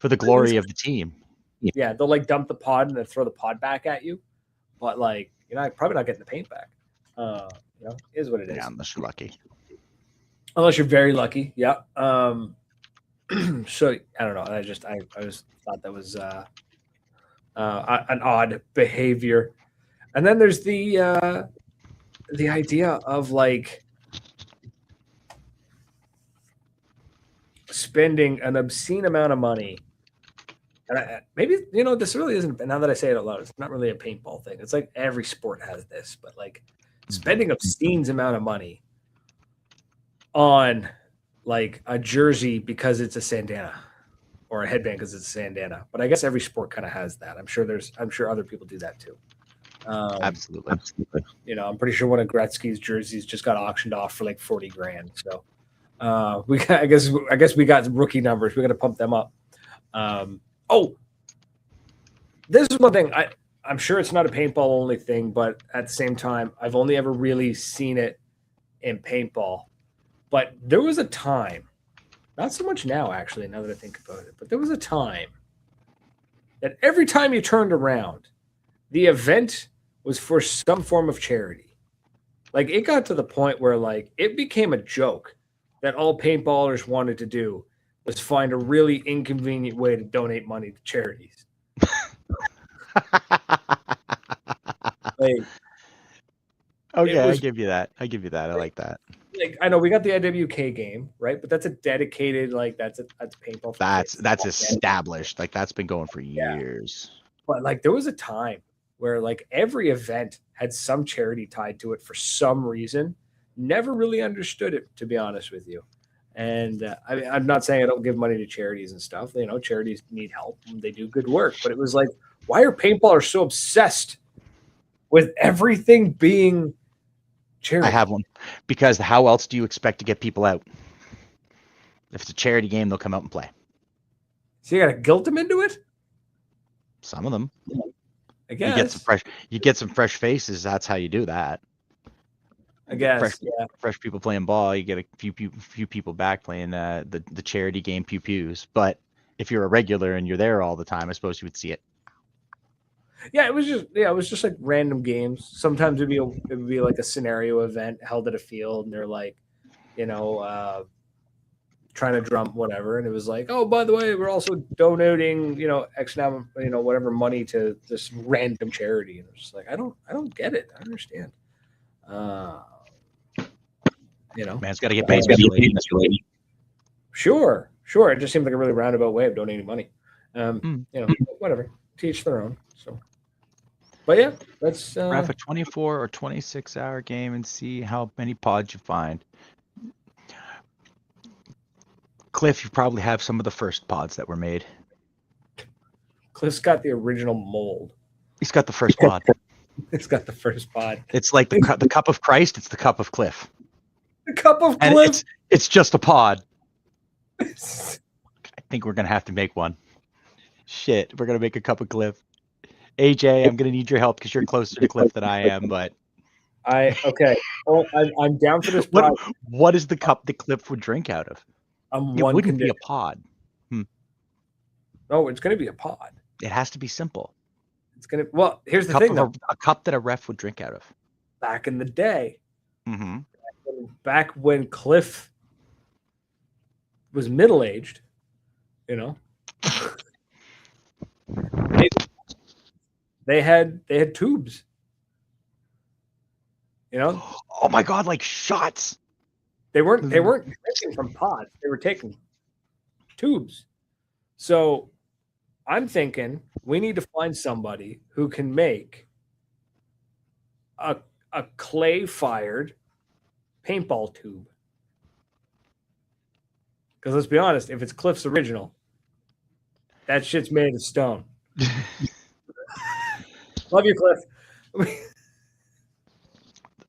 A: the glory of the team.
B: Yeah, they'll like dump the pod and then throw the pod back at you. But like, probably not getting the paint back. Is what it is.
A: Yeah, unless you're lucky.
B: Unless you're very lucky, yeah. So I don't know. I just thought that was an odd behavior. And then there's the idea of like spending an obscene amount of money. And maybe this really isn't. Now that I say it out loud, it's not really a paintball thing. It's like every sport has this, but like spending obscene amount of money on like a jersey because it's a bandana or a headband because it's a bandana. But I guess every sport kind of has that. I'm sure other people do that too.
A: Absolutely.
B: I'm pretty sure one of Gretzky's jerseys just got auctioned off for like $40,000. So I guess we got rookie numbers. We're gonna pump them up. This is one thing. I'm sure it's not a paintball only thing, but at the same time, I've only ever really seen it in paintball. But there was a time, not so much now, actually, now that I think about it, but there was a time that every time you turned around, the event was for some form of charity. Like it got to the point where like it became a joke that all paintballers wanted to do was find a really inconvenient way to donate money to charities.
A: Okay, I give you that. I like that.
B: Like I know we got the IWK game, right? But that's a dedicated, like that's paintball.
A: That's established. Like that's been going for years.
B: But like there was a time where like every event had some charity tied to it for some reason. Never really understood it, to be honest with you. And I'm not saying I don't give money to charities and stuff. Charities need help. They do good work. But it was like, why are paintballers so obsessed with everything being charity?
A: I have one. Because how else do you expect to get people out? If it's a charity game, they'll come out and play.
B: So you got to guilt them into it?
A: Some of them.
B: I guess.
A: You get some fresh faces. That's how you do that.
B: I guess,
A: fresh people playing ball. You get a few people back playing the charity game pew pews. But if you're a regular and you're there all the time, I suppose you would see it.
B: Yeah, it was just like random games. Sometimes it would be like a scenario event held at a field, and they're like, trying to drum whatever, and it was like, oh, by the way, we're also donating, X now, whatever money to this random charity, and it's just like, I don't get it. I don't understand.
A: Man's got to get paid.
B: Sure. It just seems like a really roundabout way of donating money. Whatever. To each their own. So, but yeah, let's
A: have a 24 or 26 hour game and see how many pods you find. Cliff, you probably have some of the first pods that were made.
B: Cliff's got the original mold.
A: He's got the first pod.
B: It's got the first pod.
A: It's like the cup of Christ. It's the cup of Cliff.
B: The cup of
A: and
B: Cliff.
A: It's just a pod. I think we're gonna have to make one. Shit, we're gonna make a cup of Cliff. AJ, I'm gonna need your help because you're closer to Cliff than I am. But
B: okay. Oh, I'm down for this.
A: What is the cup that Cliff would drink out of? It wouldn't be a pod.
B: No, it's gonna be a pod.
A: It has to be simple.
B: Well, here's the thing, though.
A: A cup that a ref would drink out of.
B: Back in the day,
A: Mm-hmm.
B: back when Cliff was middle-aged, they had tubes.
A: Oh my God! Like shots.
B: They weren't drinking from pods. They were taking tubes. So I'm thinking we need to find somebody who can make a clay-fired paintball tube. Because let's be honest, if it's Cliff's original, that shit's made of stone. Love you, Cliff.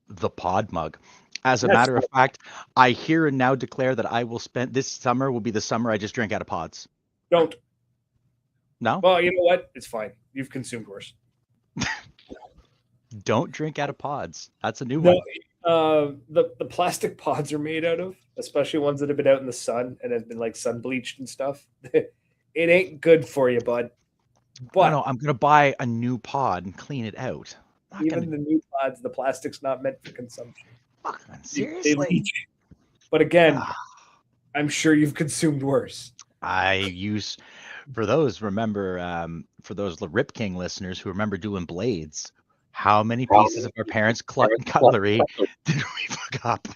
A: The pod mug. As a matter of fact, I here and now declare that I will spend this summer will be the summer I just drink out of pods.
B: Don't.
A: No?
B: Well, you know what? It's fine. You've consumed worse.
A: Don't drink out of pods. That's a new one.
B: The plastic pods are made out of, especially ones that have been out in the sun and have been like sun bleached and stuff. It ain't good for you, bud. But
A: no, I'm gonna buy a new pod and clean it out.
B: The new pods, the plastic's not meant for consumption.
A: Seriously?
B: But again, I'm sure you've consumed worse.
A: For those Rip King listeners who remember doing blades, how many pieces of our parents' cutlery did we fuck up?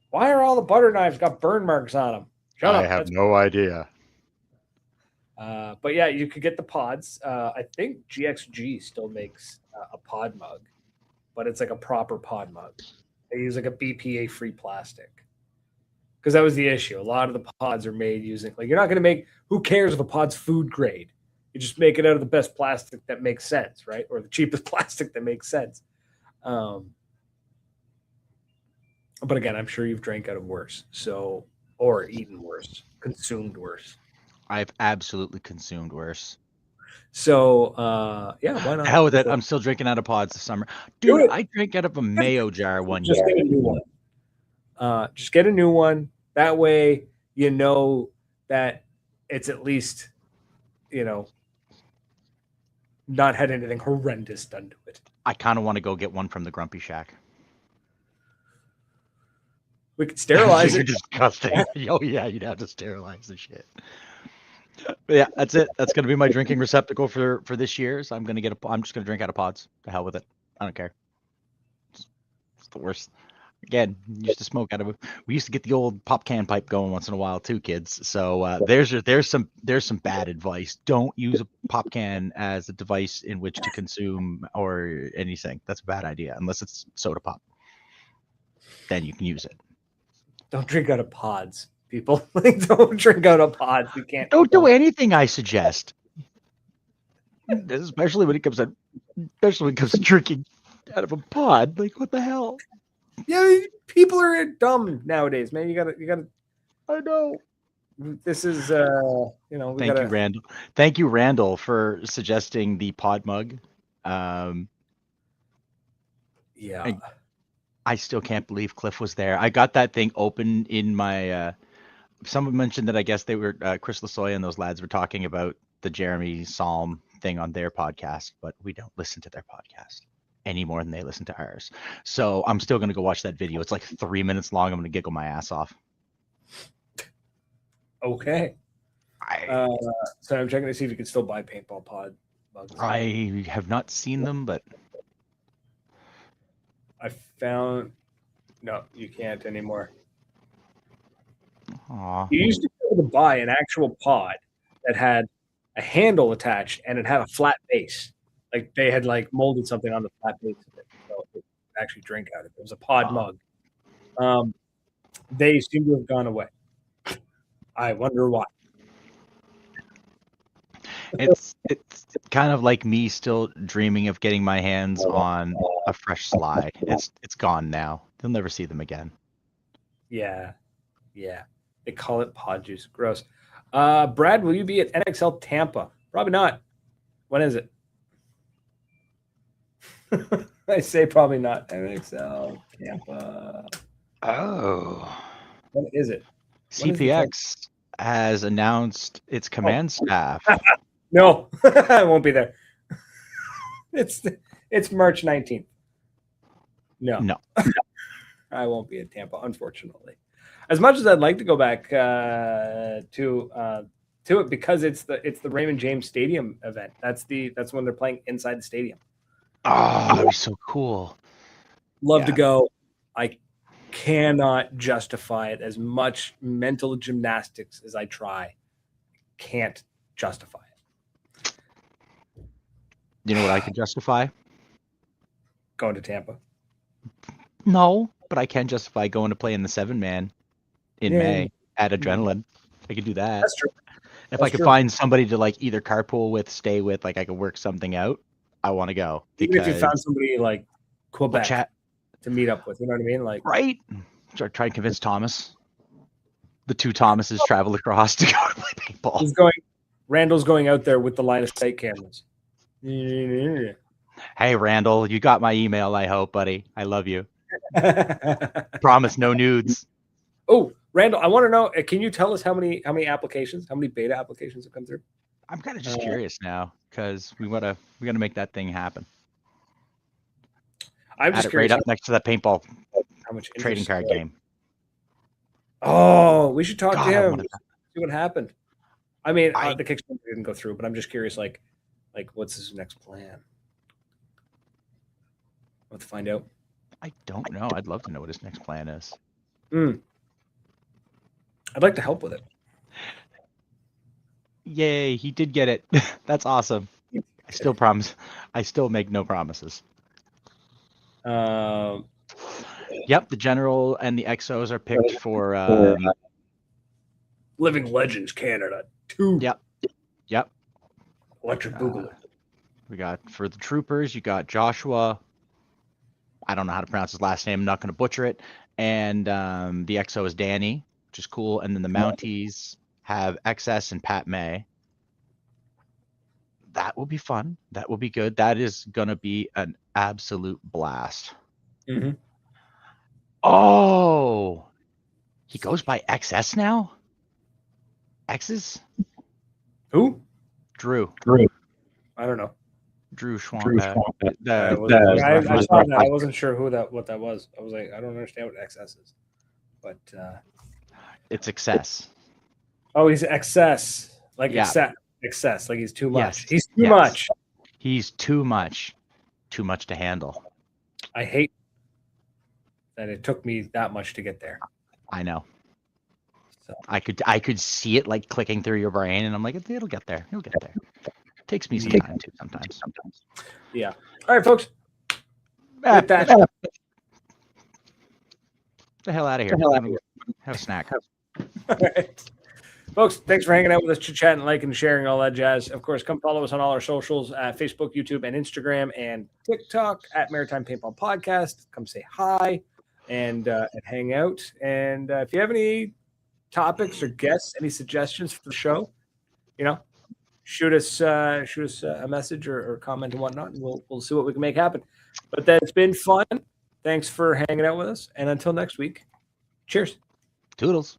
B: Why are all the butter knives got burn marks on them?
A: I have no idea.
B: But yeah, you could get the pods. I think GXG still makes a pod mug, but it's like a proper pod mug. They use like a BPA-free plastic. Because that was the issue. A lot of the pods are made using, like, you're not going to make, who cares if a pod's food grade? You just make it out of the best plastic that makes sense, right? Or the cheapest plastic that makes sense. But again, I'm sure you've drank out of worse. Or eaten worse, consumed worse.
A: I've absolutely consumed worse.
B: So, yeah, why not?
A: Hell with it. I'm still drinking out of pods this summer. Dude, I drank out of a mayo jar one year.
B: Get a new one. Just get a new one. That way, you know that it's at least, not had anything horrendous done to it.
A: I kind of want to go get one from the Grumpy Shack.
B: We could sterilize it.
A: Disgusting. Oh, yeah, you'd have to sterilize the shit. But yeah, that's it. That's going to be my drinking receptacle for this year. So I'm just going to drink out of pods. To hell with it. I don't care. It's the worst. Again, used to smoke out of it. We used to get the old pop can pipe going once in a while too, kids. So there's some bad advice. Don't use a pop can as a device in which to consume or anything. That's a bad idea unless it's soda pop. Then you can use it.
B: Don't drink out of pods, people. Don't drink out of pods. We can't.
A: Don't do anything I suggest. Especially when it comes to drinking out of a pod. Like, what the hell?
B: Yeah, people are dumb nowadays, man. You gotta.
A: I know.
B: This is,
A: Thank you, Randall. Thank you, Randall, for suggesting the pod mug.
B: Yeah.
A: I still can't believe Cliff was there. I got that thing open in my. Someone mentioned that I guess they were Chris Lasoya and those lads were talking about the Jeremy Psalm thing on their podcast, but we don't listen to their podcast any more than they listen to ours. So I'm still going to go watch that video. It's like 3 minutes long. I'm going to giggle my ass off.
B: Okay. So I'm checking to see if you can still buy paintball pod mugs.
A: I have not seen them, but
B: I found no, you can't anymore.
A: Aww.
B: You used to be able to buy an actual pod that had a handle attached and it had a flat base. Like they had molded something on the flat base of it, so it could actually drink out of it. It was a pod mug. They seem to have gone away. I wonder why.
A: It's kind of like me still dreaming of getting my hands on a fresh slide. It's gone now. You'll never see them again.
B: Yeah. They call it pod juice. Gross. Brad, will you be at NXL Tampa? Probably not. When is it? I say probably not. NXL Tampa.
A: Oh.
B: When is it?
A: CPX has announced its command staff.
B: No, I won't be there. It's March 19th.
A: No.
B: I won't be at Tampa, unfortunately. As much as I'd like to go back to it, because it's the Raymond James Stadium event. That's when they're playing inside the stadium.
A: Oh, that'd be so cool.
B: Love to go. I cannot justify it. As much mental gymnastics as I try, can't justify it.
A: You know what I could justify?
B: Going to Tampa.
A: No, but I can justify going to play in the 7-man in May at Adrenaline. I could do that.
B: That's true.
A: If I could find somebody to like either carpool with, stay with, like I could work something out, I want to go.
B: Even if you found somebody like Quebec to meet up with, you know what I mean? Like,
A: right? Try and convince Thomas. The two Thomases traveled across to go to play paintball.
B: Randall's going out there with the line of sight cameras.
A: Hey, Randall, you got my email, I hope, buddy. I love you. Promise no nudes.
B: Oh, Randall, I want to know, can you tell us how many applications, how many beta applications have come through?
A: I'm kind of just curious now, because we gotta make that thing happen.
B: I'm just curious.
A: Right up next to that paintball
B: how much
A: trading card game.
B: Oh, we should talk to him. See what happened. I mean, the Kickstarter didn't go through, but I'm just curious, like what's his next plan? Let's find out.
A: I don't know. I'd love to know what his next plan is.
B: I'd like to help with it.
A: Yay, he did get it. That's awesome. I still promise. I still make no promises. Yep, the General and the XOs are picked for
B: Living Legends Canada 2.
A: Yep.
B: Electric Boogaloo.
A: We got, for the Troopers, you got Joshua. I don't know how to pronounce his last name. I'm not going to butcher it. And the XO is Danny, which is cool. And then the Mounties have XS and Pat May. That will be fun. That will be good. That is going to be an absolute blast.
B: Mm-hmm.
A: Oh, he goes by XS now? X's?
B: Who?
A: Drew.
B: I don't know.
A: Drew Schwamp.
B: I saw that. I wasn't sure what that was. I was like, I don't understand what XS is. But
A: it's excess.
B: Oh, he's excess. Like excess. Like he's too much.
A: Yes.
B: He's too much.
A: He's too much. Too much to handle.
B: I hate that it took me that much to get there.
A: I know. So I could see it like clicking through your brain, and I'm like, it'll get there. It'll get there. It takes me some time too sometimes.
B: Yeah. All right, folks.
A: Get the hell out of here. Have a snack.
B: All right. Folks, thanks for hanging out with us, chit-chatting, liking, sharing, all that jazz. Of course, come follow us on all our socials, Facebook, YouTube, and Instagram, and TikTok at Maritime Paintball Podcast. Come say hi and hang out. And if you have any topics or guests, any suggestions for the show, shoot us a message or comment and whatnot, and we'll see what we can make happen. But that's been fun. Thanks for hanging out with us. And until next week, cheers.
A: Toodles.